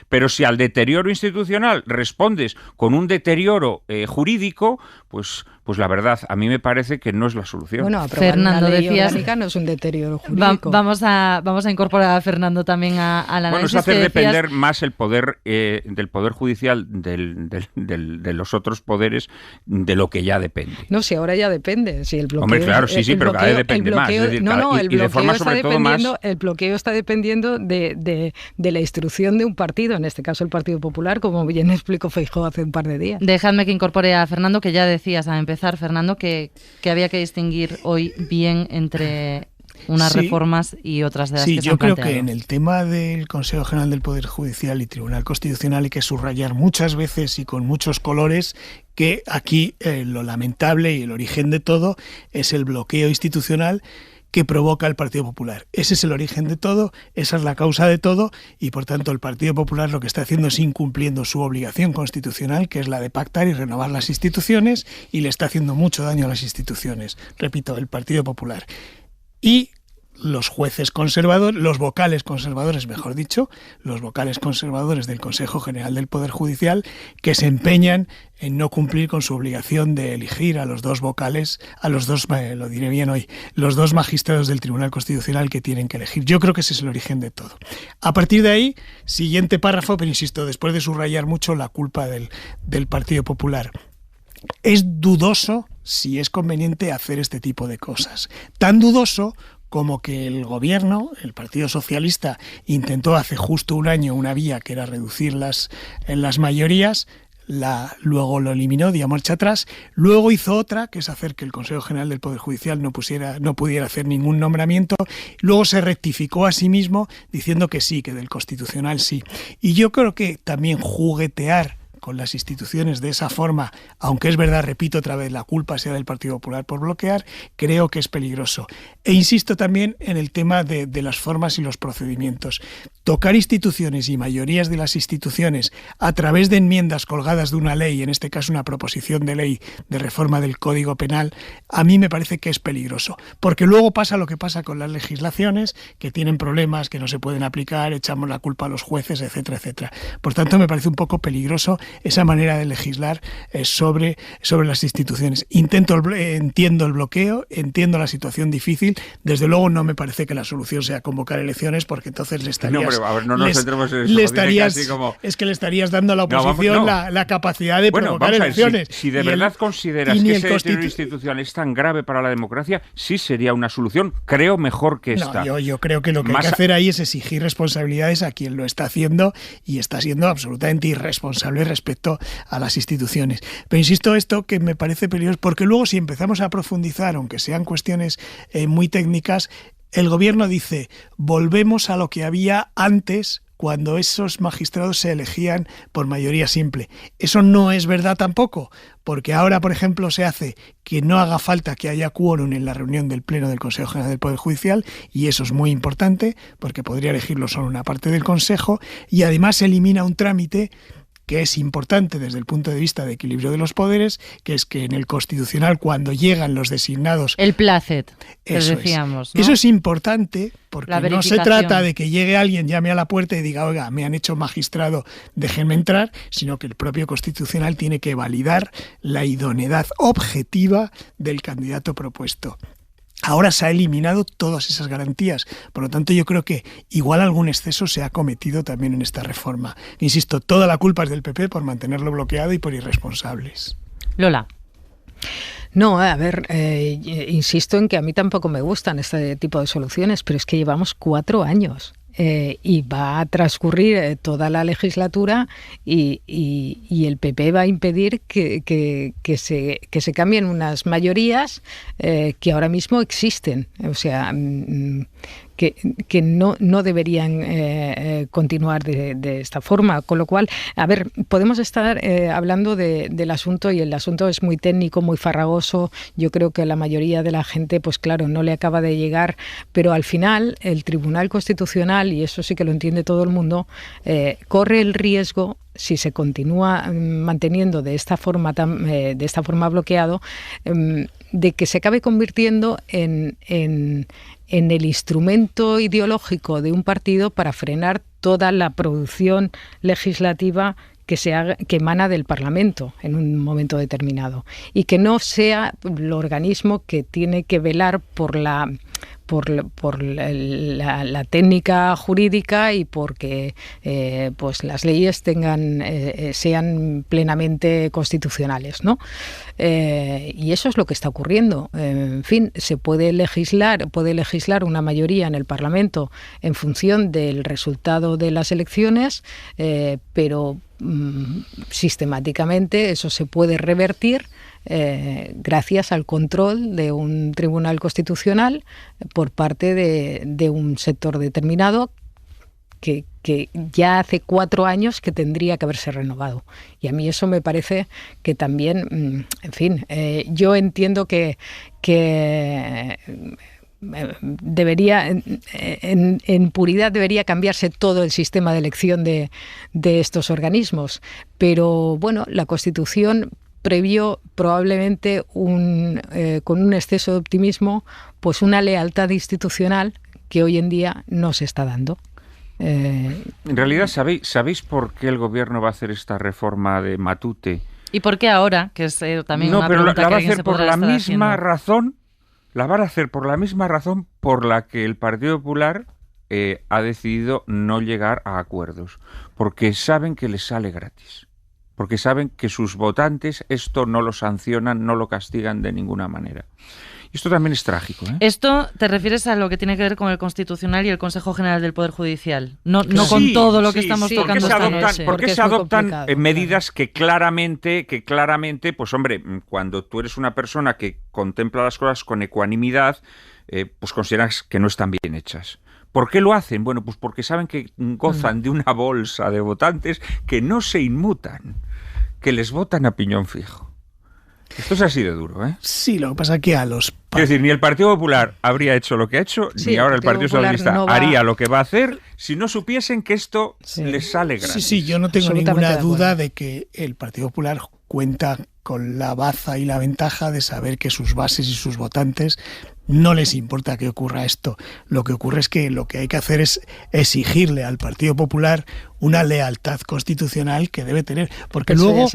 Pero si al deterioro institucional respondes con un deterioro jurídico, pues la verdad, a mí me parece que no es la solución. Bueno, Fernando, una ley orgánica no es un deterioro jurídico. Vamos a incorporar a Fernando también al análisis. Bueno, es hacer depender más el poder del poder judicial de los otros poderes de lo que ya depende. No, si ahora ya depende. Si el bloqueo, hombre, claro, sí, pero cada vez depende más. Es decir, el bloqueo está dependiendo de la instrucción de un partido, en este caso el Partido Popular, como bien explicó Feijóo hace un par de días. Dejadme que incorpore a Fernando, que ya decías a empezar, Fernando, que había que distinguir hoy bien entre unas reformas y otras de las que se han planteado. Sí, yo creo que en el tema del Consejo General del Poder Judicial y Tribunal Constitucional hay que subrayar muchas veces y con muchos colores que aquí lo lamentable y el origen de todo es el bloqueo institucional que provoca el Partido Popular. Ese es el origen de todo, esa es la causa de todo y, por tanto, el Partido Popular lo que está haciendo es incumpliendo su obligación constitucional, que es la de pactar y renovar las instituciones, y le está haciendo mucho daño a las instituciones. Repito, el Partido Popular. Y los jueces conservadores, los vocales conservadores, mejor dicho, los vocales conservadores del Consejo General del Poder Judicial, que se empeñan en no cumplir con su obligación de elegir a los dos vocales, los dos magistrados del Tribunal Constitucional que tienen que elegir. Yo creo que ese es el origen de todo. A partir de ahí, siguiente párrafo, pero insisto, después de subrayar mucho la culpa del Partido Popular. Es dudoso si es conveniente hacer este tipo de cosas. Tan dudoso como que el gobierno, el Partido Socialista, intentó hace justo un año una vía que era reducir las mayorías, luego lo eliminó, dio marcha atrás, luego hizo otra, que es hacer que el Consejo General del Poder Judicial no pudiera hacer ningún nombramiento, luego se rectificó a sí mismo diciendo que sí, que del Constitucional sí. Y yo creo que también juguetear con las instituciones de esa forma, aunque es verdad, repito otra vez, la culpa sea del Partido Popular por bloquear, creo que es peligroso. E insisto también en el tema de las formas y los procedimientos. Tocar instituciones y mayorías de las instituciones a través de enmiendas colgadas de una ley, en este caso una proposición de ley de reforma del Código Penal, a mí me parece que es peligroso. Porque luego pasa lo que pasa con las legislaciones, que tienen problemas, que no se pueden aplicar, echamos la culpa a los jueces, etcétera, etcétera. Por tanto, me parece un poco peligroso esa manera de legislar sobre las instituciones. Entiendo el bloqueo, entiendo la situación difícil. Desde luego no me parece que la solución sea convocar elecciones, porque entonces le estarías dando a la oposición la capacidad de provocar elecciones. Si de verdad consideras que ese deterioro institucional es tan grave para la democracia, sí sería una solución, creo, mejor que esta. No, yo creo que lo que hay que hacer ahí es exigir responsabilidades a quien lo está haciendo y está siendo absolutamente irresponsable respecto a las instituciones. Pero insisto, esto que me parece peligroso, porque luego si empezamos a profundizar, aunque sean cuestiones muy técnicas, el gobierno dice, volvemos a lo que había antes, cuando esos magistrados se elegían por mayoría simple. Eso no es verdad tampoco, porque ahora, por ejemplo, se hace que no haga falta que haya quórum en la reunión del Pleno del Consejo General del Poder Judicial, y eso es muy importante, porque podría elegirlo solo una parte del Consejo, y además se elimina un trámite que es importante desde el punto de vista de equilibrio de los poderes, que es que en el Constitucional, cuando llegan los designados... El placet, que decíamos, ¿no? Eso es importante, porque no se trata de que llegue alguien, llame a la puerta y diga, oiga, me han hecho magistrado, déjenme entrar, sino que el propio Constitucional tiene que validar la idoneidad objetiva del candidato propuesto. ahora se ha eliminado todas esas garantías. Por lo tanto, yo creo que igual algún exceso se ha cometido también en esta reforma. Insisto, toda la culpa es del PP por mantenerlo bloqueado y por irresponsables. Lola. No, a ver, insisto en que a mí tampoco me gustan este tipo de soluciones, pero es que llevamos 4 años. Y va a transcurrir toda la legislatura y el PP va a impedir que se cambien unas mayorías que ahora mismo existen. O sea, que no deberían continuar de esta forma. Con lo cual, a ver, podemos estar hablando del asunto, y el asunto es muy técnico, muy farragoso. Yo creo que la mayoría de la gente, pues claro, no le acaba de llegar, pero al final el Tribunal Constitucional, y eso sí que lo entiende todo el mundo, corre el riesgo, si se continúa manteniendo de esta forma bloqueado, de que se acabe convirtiendo en el instrumento ideológico de un partido para frenar toda la producción legislativa que emana del Parlamento en un momento determinado, y que no sea el organismo que tiene que velar por la técnica jurídica y porque pues las leyes sean plenamente constitucionales, ¿no? Y eso es lo que está ocurriendo. En fin, se puede legislar una mayoría en el Parlamento en función del resultado de las elecciones, pero sistemáticamente eso se puede revertir gracias al control de un tribunal constitucional por parte de un sector determinado que ya hace 4 años que tendría que haberse renovado. Y a mí eso me parece que también, en fin, yo entiendo que debería, en puridad, debería cambiarse todo el sistema de elección de estos organismos. Pero bueno, la Constitución previó probablemente con un exceso de optimismo, pues una lealtad institucional que hoy en día no se está dando. En realidad, ¿sabéis por qué el gobierno va a hacer esta reforma de Matute? ¿Y por qué ahora? Que es también una pregunta pregunta la va a que hacer por la misma razón. La van a hacer por la misma razón por la que el Partido Popular ha decidido no llegar a acuerdos, porque saben que les sale gratis, porque saben que sus votantes esto no lo sancionan, no lo castigan de ninguna manera. Y esto también es trágico, ¿eh? Esto te refieres a lo que tiene que ver con el Constitucional y el Consejo General del Poder Judicial, no con todo lo que estamos tocando esta noche. ¿Por qué se adoptan medidas que claramente, pues hombre, cuando tú eres una persona que contempla las cosas con ecuanimidad, pues consideras que no están bien hechas? ¿Por qué lo hacen? Bueno, pues porque saben que gozan de una bolsa de votantes que no se inmutan, que les votan a piñón fijo. Esto es así de duro, ¿eh? Sí, lo que pasa es que Es decir, ni el Partido Popular habría hecho lo que ha hecho, ni ahora el Partido Socialista haría lo que va a hacer si no supiesen que esto les sale gratis. Sí, yo no tengo ninguna duda de que el Partido Popular cuenta con la baza y la ventaja de saber que sus bases y sus votantes no les importa que ocurra esto. Lo que ocurre es que lo que hay que hacer es exigirle al Partido Popular una lealtad constitucional que debe tener. Porque luego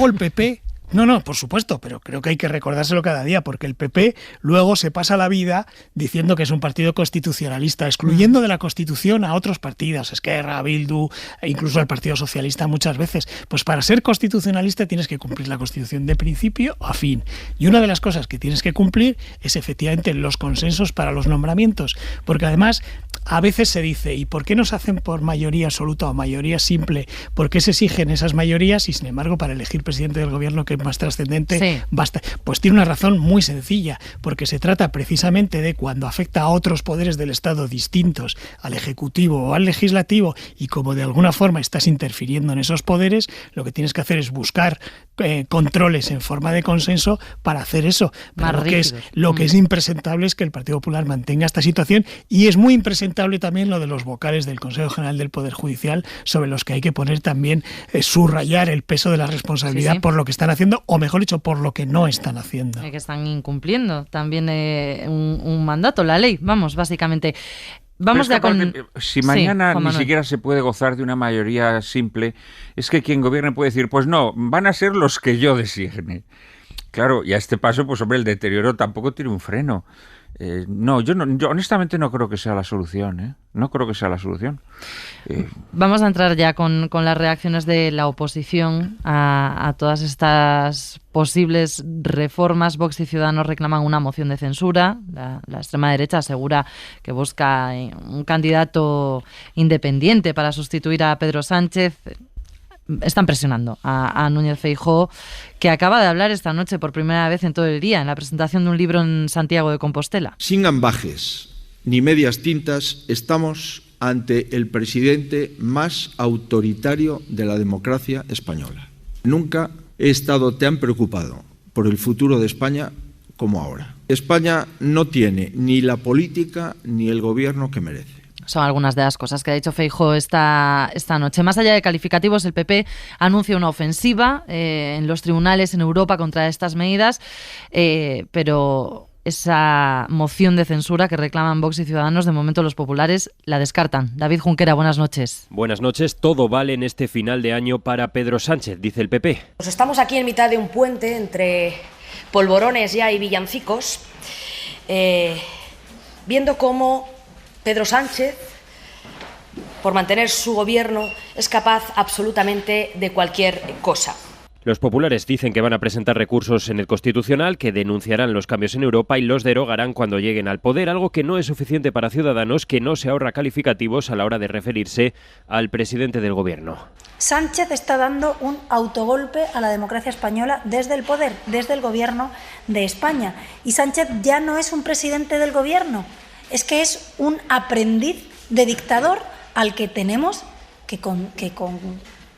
el PP... No, por supuesto, pero creo que hay que recordárselo cada día, porque el PP luego se pasa la vida diciendo que es un partido constitucionalista, excluyendo de la Constitución a otros partidos, Esquerra, Bildu, e incluso al Partido Socialista muchas veces. Pues para ser constitucionalista tienes que cumplir la Constitución de principio a fin. Y una de las cosas que tienes que cumplir es efectivamente los consensos para los nombramientos, porque además a veces se dice, ¿y por qué no se hacen por mayoría absoluta o mayoría simple? ¿Por qué se exigen esas mayorías y sin embargo para elegir presidente del gobierno, que más trascendente, basta? Pues tiene una razón muy sencilla, porque se trata precisamente de cuando afecta a otros poderes del Estado distintos al Ejecutivo o al Legislativo, y como de alguna forma estás interfiriendo en esos poderes, lo que tienes que hacer es buscar controles en forma de consenso para hacer eso. Pero lo que es impresentable es que el Partido Popular mantenga esta situación, y es muy impresentable también lo de los vocales del Consejo General del Poder Judicial, sobre los que hay que poner también, subrayar el peso de la responsabilidad por lo que están haciendo, o mejor dicho, por lo que no están haciendo. Que están incumpliendo también un mandato, la ley, vamos, básicamente. Vamos si mañana ni siquiera se puede gozar de una mayoría simple, es que quien gobierne puede decir, pues no, van a ser los que yo designe. Claro, y a este paso, pues hombre, el deterioro tampoco tiene un freno. No, yo honestamente no creo que sea la solución, ¿eh? No creo que sea la solución. Vamos a entrar ya con las reacciones de la oposición a todas estas posibles reformas. Vox y Ciudadanos reclaman una moción de censura. La extrema derecha asegura que busca un candidato independiente para sustituir a Pedro Sánchez. Están presionando a Núñez Feijóo, que acaba de hablar esta noche por primera vez en todo el día en la presentación de un libro en Santiago de Compostela. Sin ambajes ni medias tintas, estamos ante el presidente más autoritario de la democracia española. Nunca he estado tan preocupado por el futuro de España como ahora. España no tiene ni la política ni el gobierno que merece. Son algunas de las cosas que ha dicho Feijóo esta noche. Más allá de calificativos, el PP anuncia una ofensiva en los tribunales en Europa contra estas medidas, pero esa moción de censura que reclaman Vox y Ciudadanos, de momento los populares la descartan. David Junquera, buenas noches. Buenas noches. Todo vale en este final de año para Pedro Sánchez, dice el PP. Pues estamos aquí en mitad de un puente entre polvorones ya y villancicos, viendo cómo Pedro Sánchez, por mantener su gobierno, es capaz absolutamente de cualquier cosa. Los populares dicen que van a presentar recursos en el Constitucional que denunciarán los cambios en Europa y los derogarán cuando lleguen al poder, algo que no es suficiente para Ciudadanos, que no se ahorra calificativos a la hora de referirse al presidente del gobierno. Sánchez está dando un autogolpe a la democracia española desde el poder, desde el gobierno de España. Y Sánchez ya no es un presidente del gobierno, es que es un aprendiz de dictador al que tenemos que con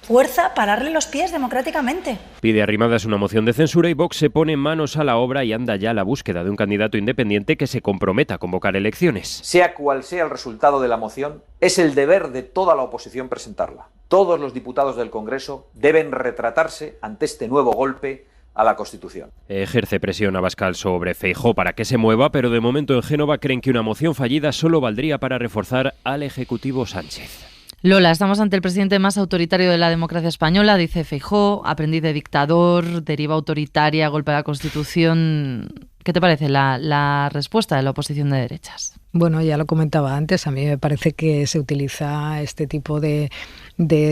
fuerza pararle los pies democráticamente. Pide a Arrimadas una moción de censura y Vox se pone manos a la obra y anda ya a la búsqueda de un candidato independiente que se comprometa a convocar elecciones. Sea cual sea el resultado de la moción, es el deber de toda la oposición presentarla. Todos los diputados del Congreso deben retratarse ante este nuevo golpe a la Constitución. Ejerce presión Abascal sobre Feijóo para que se mueva, pero de momento en Génova creen que una moción fallida solo valdría para reforzar al Ejecutivo Sánchez. Lola, estamos ante el presidente más autoritario de la democracia española, dice Feijóo, aprendiz de dictador, deriva autoritaria, golpe a la Constitución. ¿Qué te parece la respuesta de la oposición de derechas? Bueno, ya lo comentaba antes, a mí me parece que se utiliza este tipo de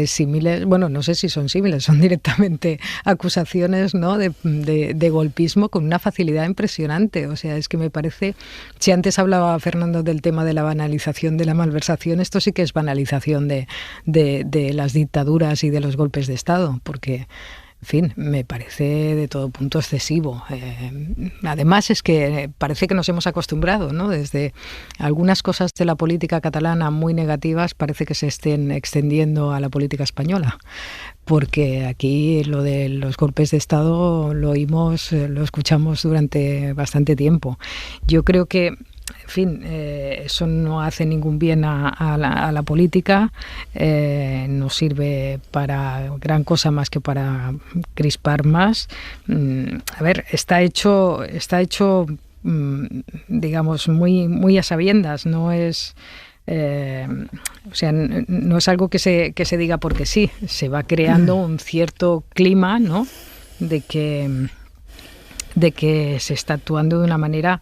símiles, bueno, no sé si son símiles, son directamente acusaciones, ¿no?, de golpismo con una facilidad impresionante. O sea, es que me parece, si antes hablaba Fernando del tema de la banalización de la malversación, esto sí que es banalización de las dictaduras y de los golpes de Estado, porque en fin, me parece de todo punto excesivo. Además es que parece que nos hemos acostumbrado, ¿no? Desde algunas cosas de la política catalana muy negativas parece que se estén extendiendo a la política española. Porque aquí lo de los golpes de Estado lo escuchamos durante bastante tiempo. Yo creo que, en fin, eso no hace ningún bien a la política, no sirve para gran cosa más que para crispar más. A ver, está hecho, digamos, muy a sabiendas, no es... o sea, no es algo que se diga porque sí, se va creando un cierto clima, ¿no?, de que se está actuando de una manera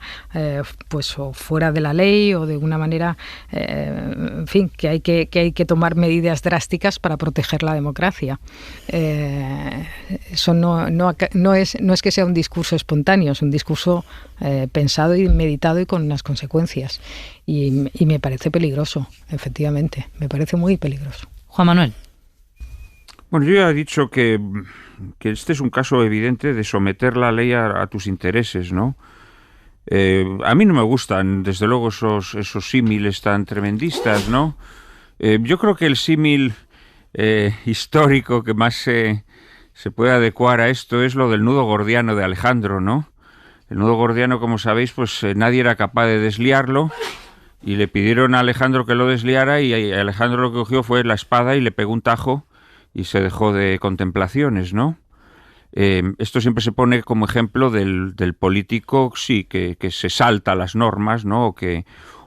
pues o fuera de la ley o de una manera en fin, que hay que tomar medidas drásticas para proteger la democracia. Eso no es que sea un discurso espontáneo, es un discurso pensado y meditado y con unas consecuencias, y me parece peligroso, efectivamente, me parece muy peligroso. Juan Manuel. Bueno, yo ya he dicho que este es un caso evidente de someter la ley a tus intereses, ¿no? A mí no me gustan, desde luego, esos símiles tan tremendistas, ¿no? Yo creo que el símil histórico que más se puede adecuar a esto es lo del nudo gordiano de Alejandro, ¿no? El nudo gordiano, como sabéis, pues nadie era capaz de desliarlo y le pidieron a Alejandro que lo desliara y Alejandro lo que cogió fue la espada y le pegó un tajo y se dejó de contemplaciones, ¿no? Esto siempre se pone como ejemplo del político, sí, que se salta las normas, ¿no?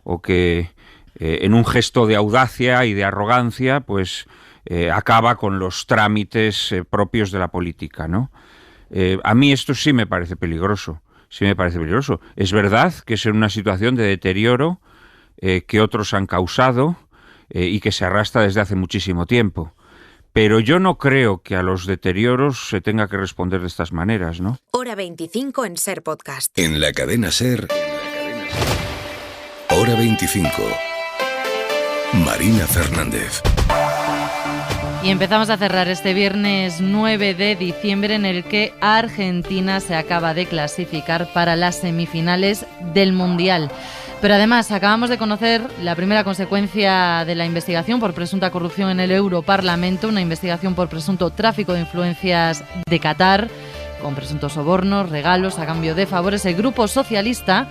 O que en un gesto de audacia y de arrogancia, pues acaba con los trámites propios de la política, ¿no? A mí esto sí me parece peligroso. sí me parece peligroso. Es verdad que es en una situación de deterioro que otros han causado y que se arrastra desde hace muchísimo tiempo. Pero yo no creo que a los deterioros se tenga que responder de estas maneras, ¿no? Hora 25 en SER Podcast. En la cadena SER, Hora 25. Marina Fernández. Y empezamos a cerrar este viernes 9 de diciembre en el que Argentina se acaba de clasificar para las semifinales del Mundial. Pero además acabamos de conocer la primera consecuencia de la investigación por presunta corrupción en el Europarlamento, una investigación por presunto tráfico de influencias de Qatar, con presuntos sobornos, regalos a cambio de favores. El Grupo Socialista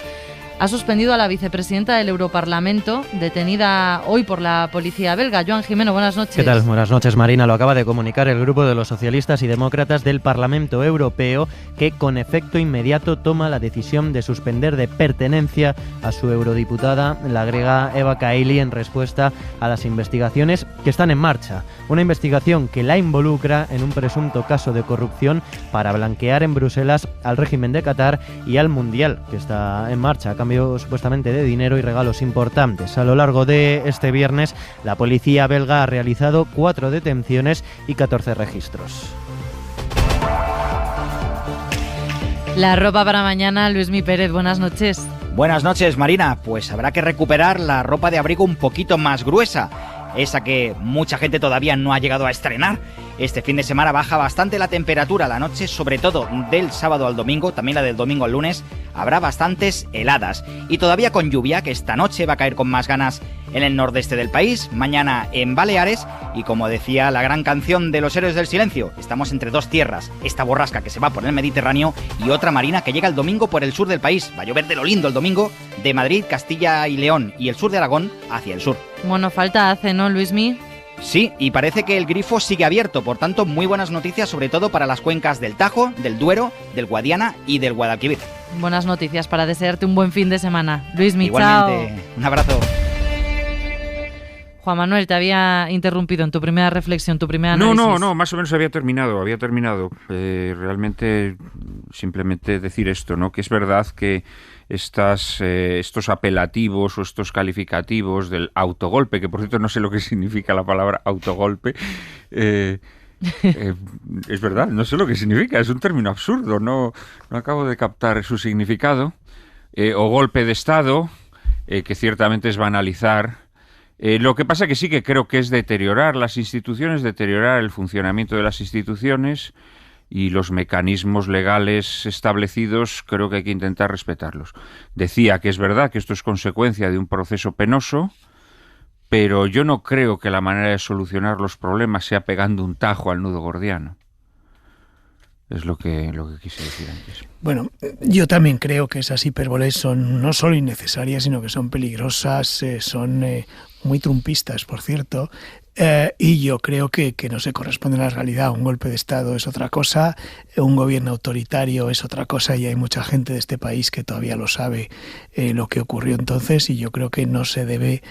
ha suspendido a la vicepresidenta del Europarlamento, detenida hoy por la policía belga. Joan Jimeno, buenas noches. ¿Qué tal? Buenas noches, Marina. Lo acaba de comunicar el Grupo de los Socialistas y Demócratas del Parlamento Europeo, que con efecto inmediato toma la decisión de suspender de pertenencia a su eurodiputada, la griega Eva Kaili, en respuesta a las investigaciones que están en marcha. Una investigación que la involucra en un presunto caso de corrupción para blanquear en Bruselas al régimen de Qatar y al Mundial, que está en marcha a cambio supuestamente de dinero y regalos importantes. A lo largo de este viernes, la policía belga ha realizado 4 detenciones y 14 registros. La ropa para mañana, Luismi Pérez, buenas noches. Buenas noches, Marina. Pues habrá que recuperar la ropa de abrigo un poquito más gruesa, esa que mucha gente todavía no ha llegado a estrenar. Este fin de semana baja bastante la temperatura. La noche, sobre todo del sábado al domingo, también la del domingo al lunes, habrá bastantes heladas. Y todavía con lluvia, que esta noche va a caer con más ganas en el nordeste del país, mañana en Baleares. Y como decía la gran canción de los Héroes del Silencio, estamos entre dos tierras. Esta borrasca que se va por el Mediterráneo y otra marina que llega el domingo por el sur del país. Va a llover de lo lindo el domingo, de Madrid, Castilla y León y el sur de Aragón hacia el sur. Bueno, falta hace, ¿no, Luismi? Sí, y parece que el grifo sigue abierto, por tanto, muy buenas noticias, sobre todo para las cuencas del Tajo, del Duero, del Guadiana y del Guadalquivir. Buenas noticias para desearte un buen fin de semana. Luismi, igualmente, chao. Un abrazo. Juan Manuel, te había interrumpido en tu primera reflexión, tu primera análisis. No, más o menos había terminado. Realmente, simplemente decir esto, ¿no? Que es verdad que estos apelativos o estos calificativos del autogolpe, que por cierto no sé lo que significa la palabra autogolpe, es verdad, no sé lo que significa, es un término absurdo, no acabo de captar su significado, o golpe de Estado, que ciertamente es banalizar. Lo que pasa que sí que creo que es deteriorar las instituciones, deteriorar el funcionamiento de las instituciones y los mecanismos legales establecidos, creo que hay que intentar respetarlos. Decía que es verdad que esto es consecuencia de un proceso penoso, pero yo no creo que la manera de solucionar los problemas sea pegando un tajo al nudo gordiano. Es lo que quise decir antes. Bueno, yo también creo que esas hipérboles son no solo innecesarias, sino que son peligrosas, son muy trumpistas, por cierto, y yo creo que no se corresponde a la realidad. Un golpe de Estado es otra cosa, un gobierno autoritario es otra cosa, y hay mucha gente de este país que todavía lo sabe lo que ocurrió entonces, y yo creo que no se debe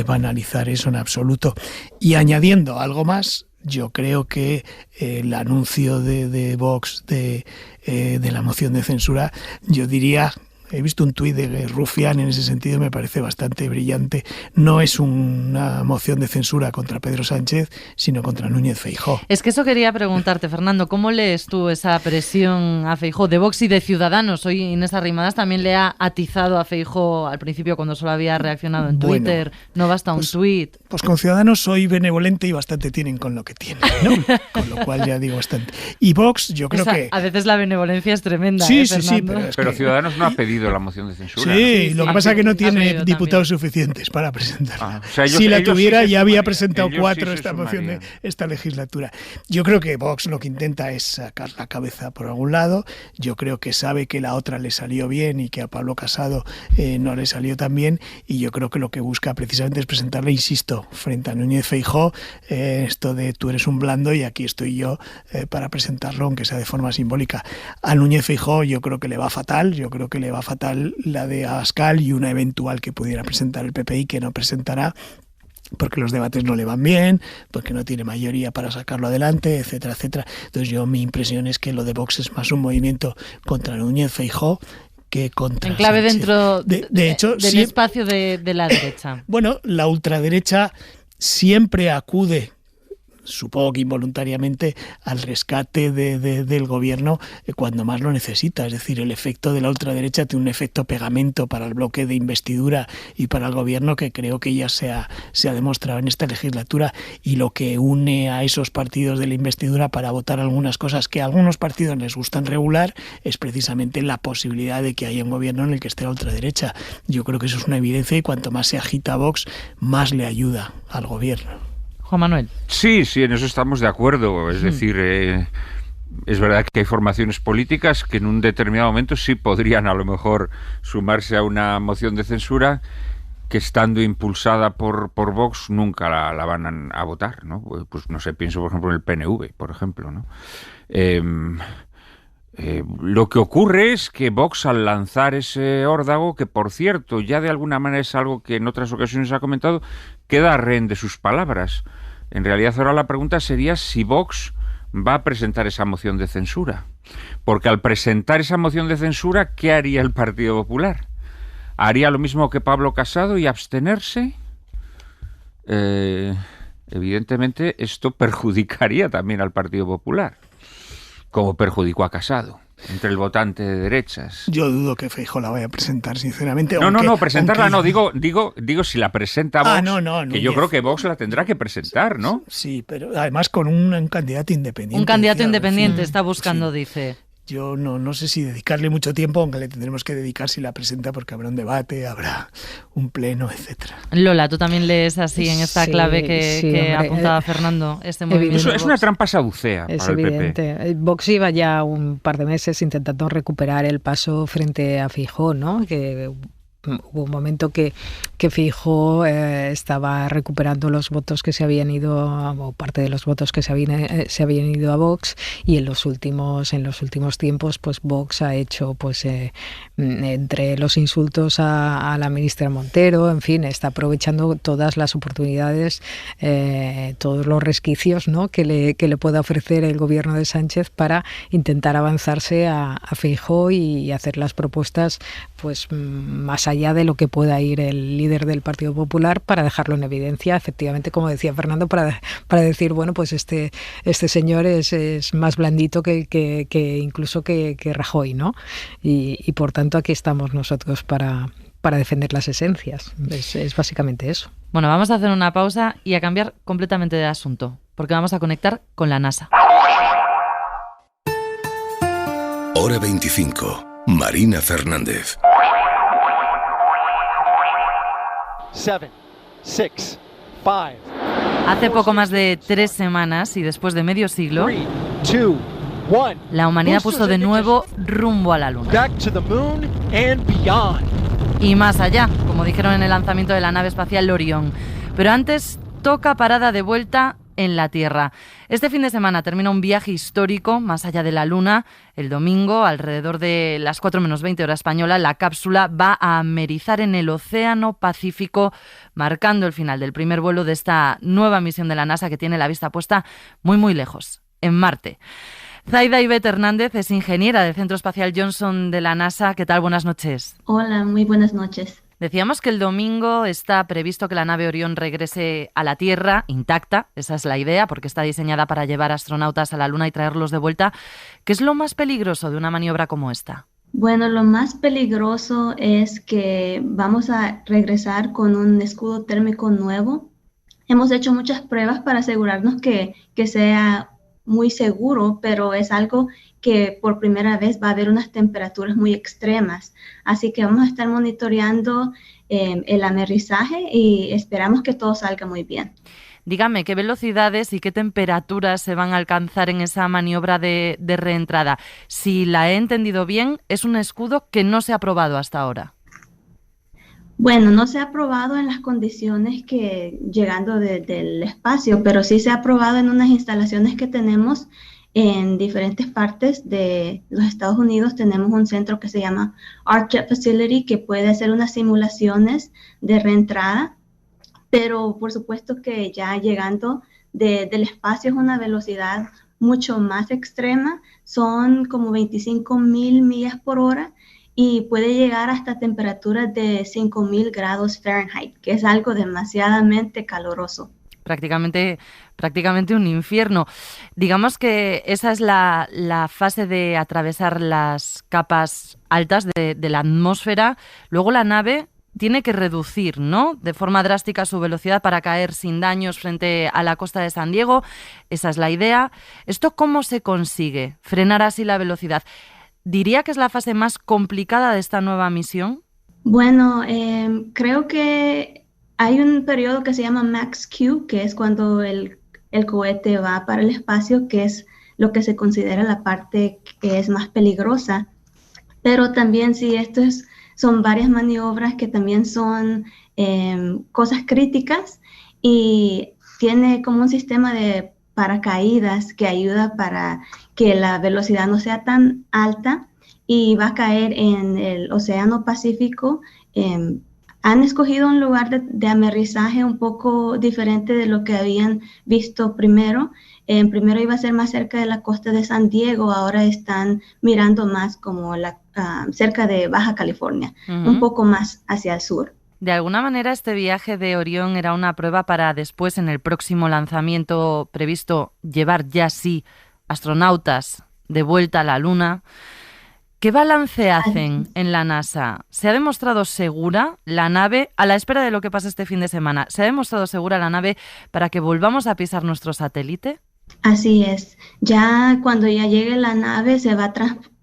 banalizar eso en absoluto. Y añadiendo algo más, yo creo que el anuncio de Vox de la moción de censura, yo diría, he visto un tuit de Rufián en ese sentido, me parece bastante brillante. No es una moción de censura contra Pedro Sánchez, sino contra Núñez Feijóo. Es que eso quería preguntarte, Fernando, ¿cómo lees tú esa presión a Feijóo de Vox y de Ciudadanos? Hoy Inés Arrimadas también le ha atizado a Feijóo al principio cuando solo había reaccionado en Twitter. No basta un tuit. Pues con Ciudadanos soy benevolente y bastante tienen con lo que tienen, ¿no? Con lo cual ya digo bastante. Y Vox, yo creo que... A veces la benevolencia es tremenda, sí, Fernando. Sí, pero Ciudadanos no ha pedido la moción de censura. Sí, lo que pasa es que no tiene diputados suficientes para presentarla. Si la tuviera, ya había presentado 4 esta moción de esta legislatura. Yo creo que Vox lo que intenta es sacar la cabeza por algún lado. Yo creo que sabe que la otra le salió bien y que a Pablo Casado no le salió tan bien, y yo creo que lo que busca precisamente es presentarle, insisto, frente a Núñez Feijóo, esto de tú eres un blando y aquí estoy yo para presentarlo, aunque sea de forma simbólica. A Núñez Feijóo yo creo que le va fatal, la de Abascal y una eventual que pudiera presentar el PPI, que no presentará, porque los debates no le van bien, porque no tiene mayoría para sacarlo adelante, etcétera, etcétera. Entonces mi impresión es que lo de Vox es más un movimiento contra Núñez Feijóo que contra en clave Sánchez. dentro de hecho, del espacio de la derecha. Bueno, la ultraderecha siempre acude, supongo que involuntariamente, al rescate del gobierno cuando más lo necesita. Es decir, el efecto de la ultraderecha tiene un efecto pegamento para el bloque de investidura y para el gobierno que creo que ya se ha demostrado en esta legislatura, y lo que une a esos partidos de la investidura para votar algunas cosas que a algunos partidos les gustan regular es precisamente la posibilidad de que haya un gobierno en el que esté la ultraderecha. Yo creo que eso es una evidencia, y cuanto más se agita Vox, más le ayuda al gobierno. Juan Manuel. Sí, en eso estamos de acuerdo. Es decir, es verdad que hay formaciones políticas que en un determinado momento sí podrían a lo mejor sumarse a una moción de censura que, estando impulsada por Vox, nunca la van a votar, ¿no? Pues no sé, pienso por ejemplo en el PNV, por ejemplo, ¿no? Lo que ocurre es que Vox, al lanzar ese órdago, que por cierto ya de alguna manera es algo que en otras ocasiones ha comentado, queda a rehén de sus palabras. En realidad ahora la pregunta sería si Vox va a presentar esa moción de censura. Porque al presentar esa moción de censura, ¿qué haría el Partido Popular? ¿Haría lo mismo que Pablo Casado y abstenerse? Evidentemente esto perjudicaría también al Partido Popular, como perjudicó a Casado, entre el votante de derechas. Yo dudo que Feijóo la vaya a presentar, sinceramente. No, presentarla no, digo si la presenta Vox, que yo creo que Vox la tendrá que presentar, ¿no? Sí, pero además con un candidato independiente. Un candidato independiente está buscando, dice. Yo no sé si dedicarle mucho tiempo, aunque le tendremos que dedicar si la presenta, porque habrá un debate, habrá un pleno, etcétera. Lola, tú también lees así en esta clave que apuntaba Fernando, este movimiento. Es una trampa saducea para el PP. Vox iba ya un par de meses intentando recuperar el paso frente a Feijóo, ¿no? Que hubo un momento que Feijóo estaba recuperando los votos que se habían ido, o parte de los votos que se habían ido a Vox, y en los últimos tiempos pues Vox ha hecho entre los insultos a la ministra Montero, en fin, está aprovechando todas las oportunidades, todos los resquicios, ¿no?, que le pueda ofrecer el gobierno de Sánchez para intentar avanzarse a Feijóo y hacer las propuestas pues más allá de lo que pueda ir el líder del Partido Popular, para dejarlo en evidencia, efectivamente, como decía Fernando, para decir, bueno, pues este señor es más blandito que incluso que Rajoy, ¿no? Y por tanto aquí estamos nosotros para defender las esencias. Es básicamente eso. Bueno, vamos a hacer una pausa y a cambiar completamente de asunto, porque vamos a conectar con la NASA. Hora 25. Marina Fernández. 7, 6, 5. Hace poco más de 3 semanas y después de medio siglo, 3, 2, 1. La humanidad puso de nuevo rumbo a la Luna. Back to the moon and beyond. Y más allá, como dijeron en el lanzamiento de la nave espacial Orión. Pero antes toca parada de vuelta en la Tierra. Este fin de semana termina un viaje histórico más allá de la Luna. El domingo, alrededor de las 4 menos 20 hora española, la cápsula va a amerizar en el Océano Pacífico, marcando el final del primer vuelo de esta nueva misión de la NASA que tiene la vista puesta muy, muy lejos, en Marte. Zaida Ivette Hernández es ingeniera del Centro Espacial Johnson de la NASA. ¿Qué tal? Buenas noches. Hola, muy buenas noches. Decíamos que el domingo está previsto que la nave Orión regrese a la Tierra intacta. Esa es la idea, porque está diseñada para llevar astronautas a la Luna y traerlos de vuelta. ¿Qué es lo más peligroso de una maniobra como esta? Bueno, lo más peligroso es que vamos a regresar con un escudo térmico nuevo. Hemos hecho muchas pruebas para asegurarnos que sea muy seguro, pero es algo que por primera vez va a haber unas temperaturas muy extremas. Así que vamos a estar monitoreando el amerizaje y esperamos que todo salga muy bien. Dígame, ¿qué velocidades y qué temperaturas se van a alcanzar en esa maniobra de reentrada? Si la he entendido bien, es un escudo que no se ha probado hasta ahora. Bueno, no se ha probado en las condiciones que llegando del espacio, pero sí se ha probado en unas instalaciones que tenemos en diferentes partes de los Estados Unidos. Tenemos un centro que se llama Arc Jet Facility que puede hacer unas simulaciones de reentrada, pero por supuesto que ya llegando del espacio es una velocidad mucho más extrema, son como 25,000 millas por hora y puede llegar hasta temperaturas de 5.000 grados Fahrenheit, que es algo demasiadamente caloroso. Prácticamente un infierno. Digamos que esa es la fase de atravesar las capas altas de la atmósfera. Luego la nave tiene que reducir, ¿no?, de forma drástica su velocidad para caer sin daños frente a la costa de San Diego. Esa es la idea. ¿Esto cómo se consigue? Frenar así la velocidad. ¿Diría que es la fase más complicada de esta nueva misión? Bueno, creo que hay un periodo que se llama Max Q, que es cuando el cohete va para el espacio, que es lo que se considera la parte que es más peligrosa. Pero también sí, son varias maniobras que también son cosas críticas, y tiene como un sistema de paracaídas que ayuda para que la velocidad no sea tan alta, y va a caer en el Océano Pacífico. Han escogido un lugar de aterrizaje un poco diferente de lo que habían visto primero. Primero iba a ser más cerca de la costa de San Diego, ahora están mirando más como cerca de Baja California, un poco más hacia el sur. De alguna manera este viaje de Orión era una prueba para después, en el próximo lanzamiento previsto, llevar ya sí astronautas de vuelta a la Luna. ¿Qué balance hacen en la NASA? ¿Se ha demostrado segura la nave, a la espera de lo que pasa este fin de semana, se ha demostrado segura la nave para que volvamos a pisar nuestro satélite? Así es. Ya cuando ya llegue la nave se va a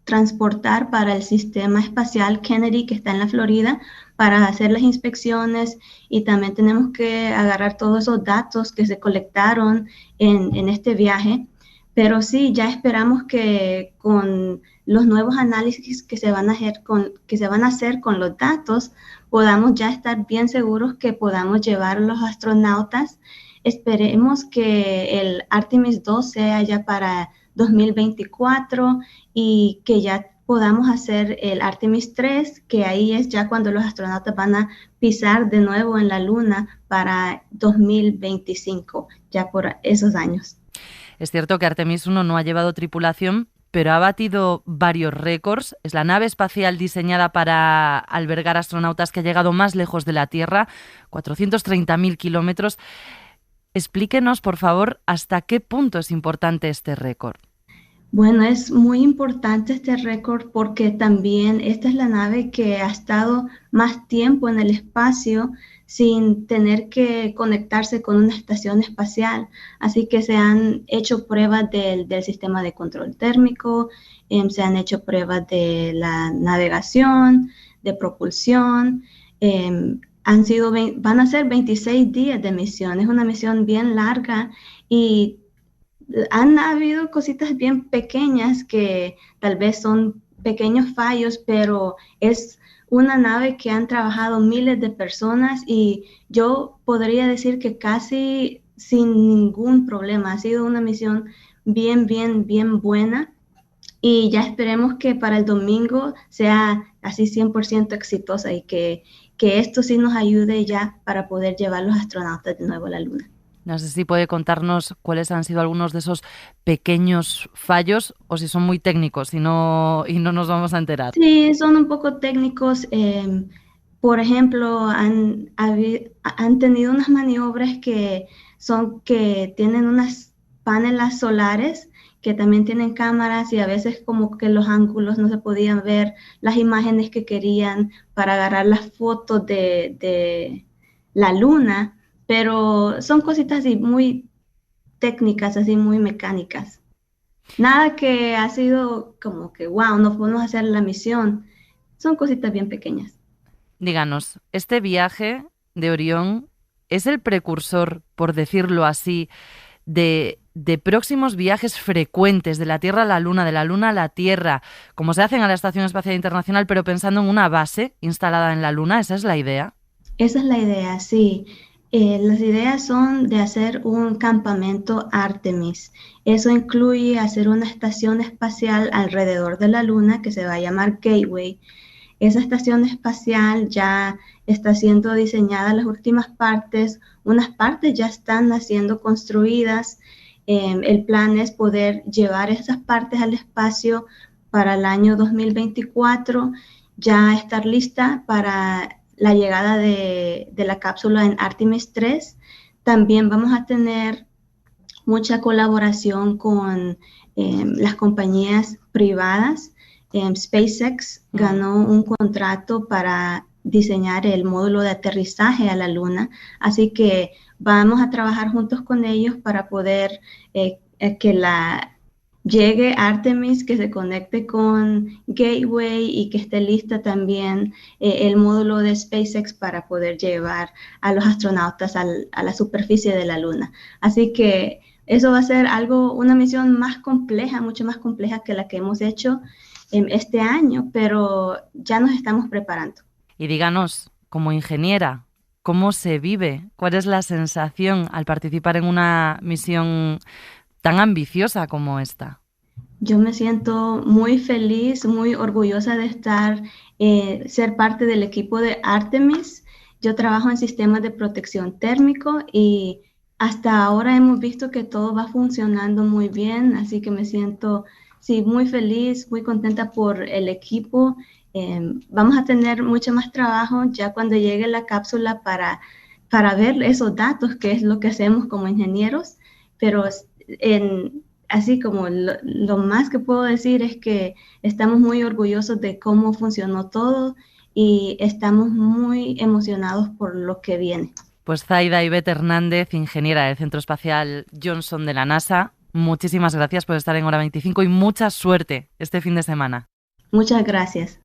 transportar para el sistema espacial Kennedy, que está en la Florida, para hacer las inspecciones, y también tenemos que agarrar todos esos datos que se colectaron en este viaje. Pero sí, ya esperamos que con los nuevos análisis que se van a hacer con los datos, podamos ya estar bien seguros que podamos llevar a los astronautas. Esperemos que el Artemis 2 sea ya para 2024, y que ya podamos hacer el Artemis 3, que ahí es ya cuando los astronautas van a pisar de nuevo en la Luna para 2025, ya por esos años. Es cierto que Artemis 1 no ha llevado tripulación, pero ha batido varios récords. Es la nave espacial diseñada para albergar astronautas que ha llegado más lejos de la Tierra, 430.000 kilómetros. Explíquenos, por favor, hasta qué punto es importante este récord. Bueno, es muy importante este récord porque también esta es la nave que ha estado más tiempo en el espacio sin tener que conectarse con una estación espacial. Así que se han hecho pruebas del sistema de control térmico, se han hecho pruebas de la navegación, de propulsión. Van a ser 26 días de misión. Es una misión bien larga, y han habido cositas bien pequeñas que tal vez son pequeños fallos, pero es una nave que han trabajado miles de personas, y yo podría decir que casi sin ningún problema. Ha sido una misión bien buena, y ya esperemos que para el domingo sea así 100% exitosa, y que esto sí nos ayude ya para poder llevar los astronautas de nuevo a la Luna. No sé si puede contarnos cuáles han sido algunos de esos pequeños fallos, o si son muy técnicos y no nos vamos a enterar. Sí, son un poco técnicos. Por ejemplo, han tenido unas maniobras que tienen unas panelas solares que también tienen cámaras, y a veces como que los ángulos no se podían ver las imágenes que querían para agarrar las fotos de la Luna. Pero son cositas así muy técnicas, así muy mecánicas. Nada que ha sido como que, wow, no podemos hacer la misión. Son cositas bien pequeñas. Díganos, ¿este viaje de Orión es el precursor, por decirlo así, de próximos viajes frecuentes de la Tierra a la Luna, de la Luna a la Tierra, como se hacen a la Estación Espacial Internacional, pero pensando en una base instalada en la Luna? ¿Esa es la idea? Esa es la idea, sí. Las ideas son de hacer un campamento Artemis. Eso incluye hacer una estación espacial alrededor de la Luna que se va a llamar Gateway. Esa estación espacial ya está siendo diseñada, las últimas partes. Unas partes ya están siendo construidas. El plan es poder llevar esas partes al espacio para el año 2024. ya estar lista para la llegada de la cápsula en Artemis 3. También vamos a tener mucha colaboración con las compañías privadas. SpaceX ganó un contrato para diseñar el módulo de aterrizaje a la Luna, así que vamos a trabajar juntos con ellos para poder que llegue Artemis, que se conecte con Gateway y que esté lista también el módulo de SpaceX para poder llevar a los astronautas a la superficie de la Luna. Así que eso va a ser una misión más compleja, mucho más compleja que la que hemos hecho este año, pero ya nos estamos preparando. Y díganos, como ingeniera, ¿cómo se vive? ¿Cuál es la sensación al participar en una misión tan ambiciosa como esta? Yo me siento muy feliz, muy orgullosa de ser parte del equipo de Artemis. Yo trabajo en sistemas de protección térmico y hasta ahora hemos visto que todo va funcionando muy bien, así que me siento muy feliz, muy contenta por el equipo. Vamos a tener mucho más trabajo ya cuando llegue la cápsula para ver esos datos, que es lo que hacemos como ingenieros, pero así como lo más que puedo decir es que estamos muy orgullosos de cómo funcionó todo y estamos muy emocionados por lo que viene. Pues Zaida Ivette Hernández, ingeniera del Centro Espacial Johnson de la NASA, muchísimas gracias por estar en Hora 25 y mucha suerte este fin de semana. Muchas gracias.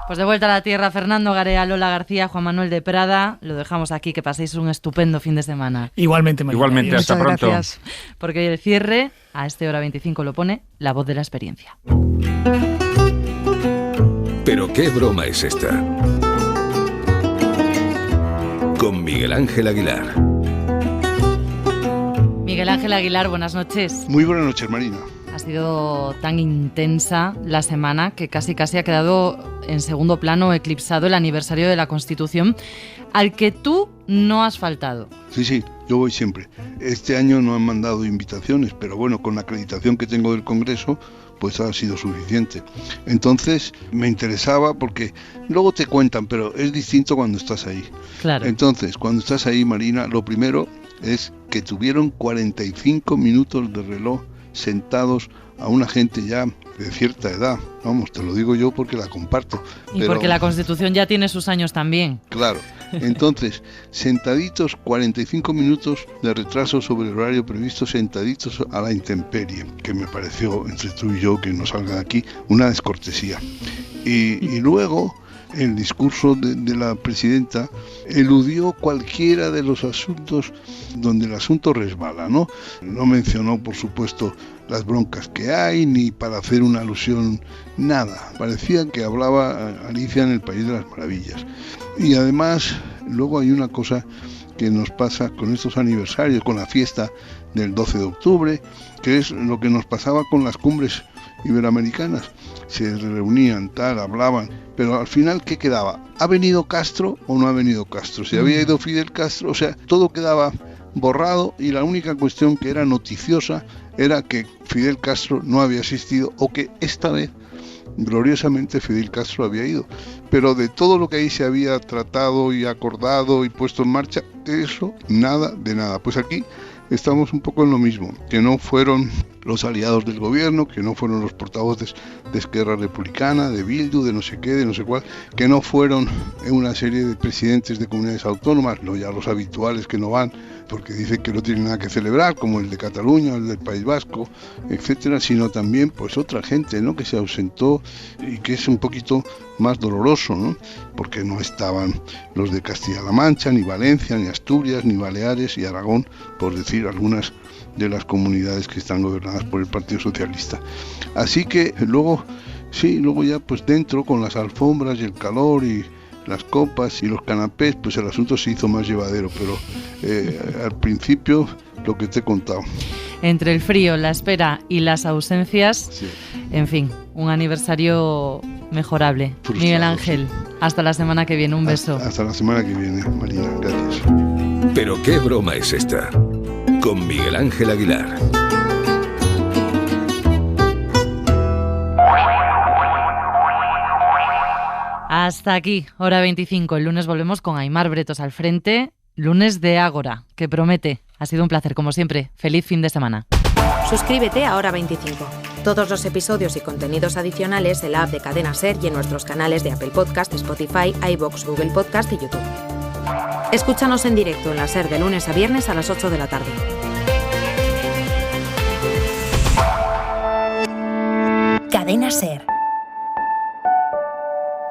Pues de vuelta a la Tierra, Fernando Garea, Lola García, Juan Manuel de Prada. Lo dejamos aquí, que paséis un estupendo fin de semana. Igualmente, María. Igualmente, hasta pronto. Gracias. Porque el cierre a este Hora 25 lo pone La Voz de la Experiencia. ¿Pero qué broma es esta? Con Miguel Ángel Aguilar. Miguel Ángel Aguilar, buenas noches. Muy buenas noches, Marina. Ha sido tan intensa la semana que casi ha quedado en segundo plano, eclipsado el aniversario de la Constitución, al que tú no has faltado. Sí, yo voy siempre. Este año no han mandado invitaciones, pero bueno, con la acreditación que tengo del Congreso, pues ha sido suficiente. Entonces me interesaba porque luego te cuentan, pero es distinto cuando estás ahí. Claro. Entonces, cuando estás ahí, Marina, lo primero es que tuvieron 45 minutos de reloj sentados a una gente ya de cierta edad. Vamos, te lo digo yo porque la comparto. Y porque la Constitución ya tiene sus años también. Claro. Entonces, sentaditos, 45 minutos de retraso sobre el horario previsto, sentaditos a la intemperie, que me pareció, entre tú y yo, que no salga de aquí, una descortesía. Y luego el discurso de la presidenta eludió cualquiera de los asuntos donde el asunto resbala, ¿no? No mencionó, por supuesto, las broncas que hay, ni para hacer una alusión, nada. Parecía que hablaba Alicia en el País de las Maravillas. Y además, luego hay una cosa que nos pasa con estos aniversarios, con la fiesta del 12 de octubre, que es lo que nos pasaba con las cumbres iberoamericanas. Se reunían, hablaban, pero al final, ¿qué quedaba? ¿Ha venido Castro o no ha venido Castro? ¿Se había ido Fidel Castro? O sea, todo quedaba borrado y la única cuestión que era noticiosa era que Fidel Castro no había asistido o que esta vez, gloriosamente, Fidel Castro había ido. Pero de todo lo que ahí se había tratado y acordado y puesto en marcha, de eso, nada de nada. Pues aquí estamos un poco en lo mismo, que no fueron los aliados del gobierno, que no fueron los portavoces de Esquerra Republicana, de Bildu, de no sé qué, de no sé cuál, que no fueron una serie de presidentes de comunidades autónomas, no ya los habituales que no van, porque dicen que no tienen nada que celebrar, como el de Cataluña, el del País Vasco, etcétera, sino también pues otra gente, ¿no?, que se ausentó y que es un poquito más doloroso, ¿no?, porque no estaban los de Castilla-La Mancha, ni Valencia, ni Asturias, ni Baleares y Aragón, por decir algunas de las comunidades que están gobernadas por el Partido Socialista. Así que luego ya pues dentro, con las alfombras y el calor y las copas y los canapés, pues el asunto se hizo más llevadero, pero al principio lo que te he contado. Entre el frío, la espera y las ausencias, sí. En fin, un aniversario mejorable. Frustrado, Miguel Ángel, sí. Hasta la semana que viene, un beso. Hasta la semana que viene, Marina, gracias. ¿Pero qué broma es esta? Con Miguel Ángel Aguilar. Hasta aquí, hora 25. El lunes volvemos con Aimar Bretos al frente. Lunes de Ágora, que promete. Ha sido un placer, como siempre. Feliz fin de semana. Suscríbete a Hora 25. Todos los episodios y contenidos adicionales en la app de Cadena SER y en nuestros canales de Apple Podcast, Spotify, iVoox, Google Podcast y YouTube. Escúchanos en directo en la SER de lunes a viernes a las 8 de la tarde. Cadena SER.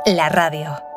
La radio.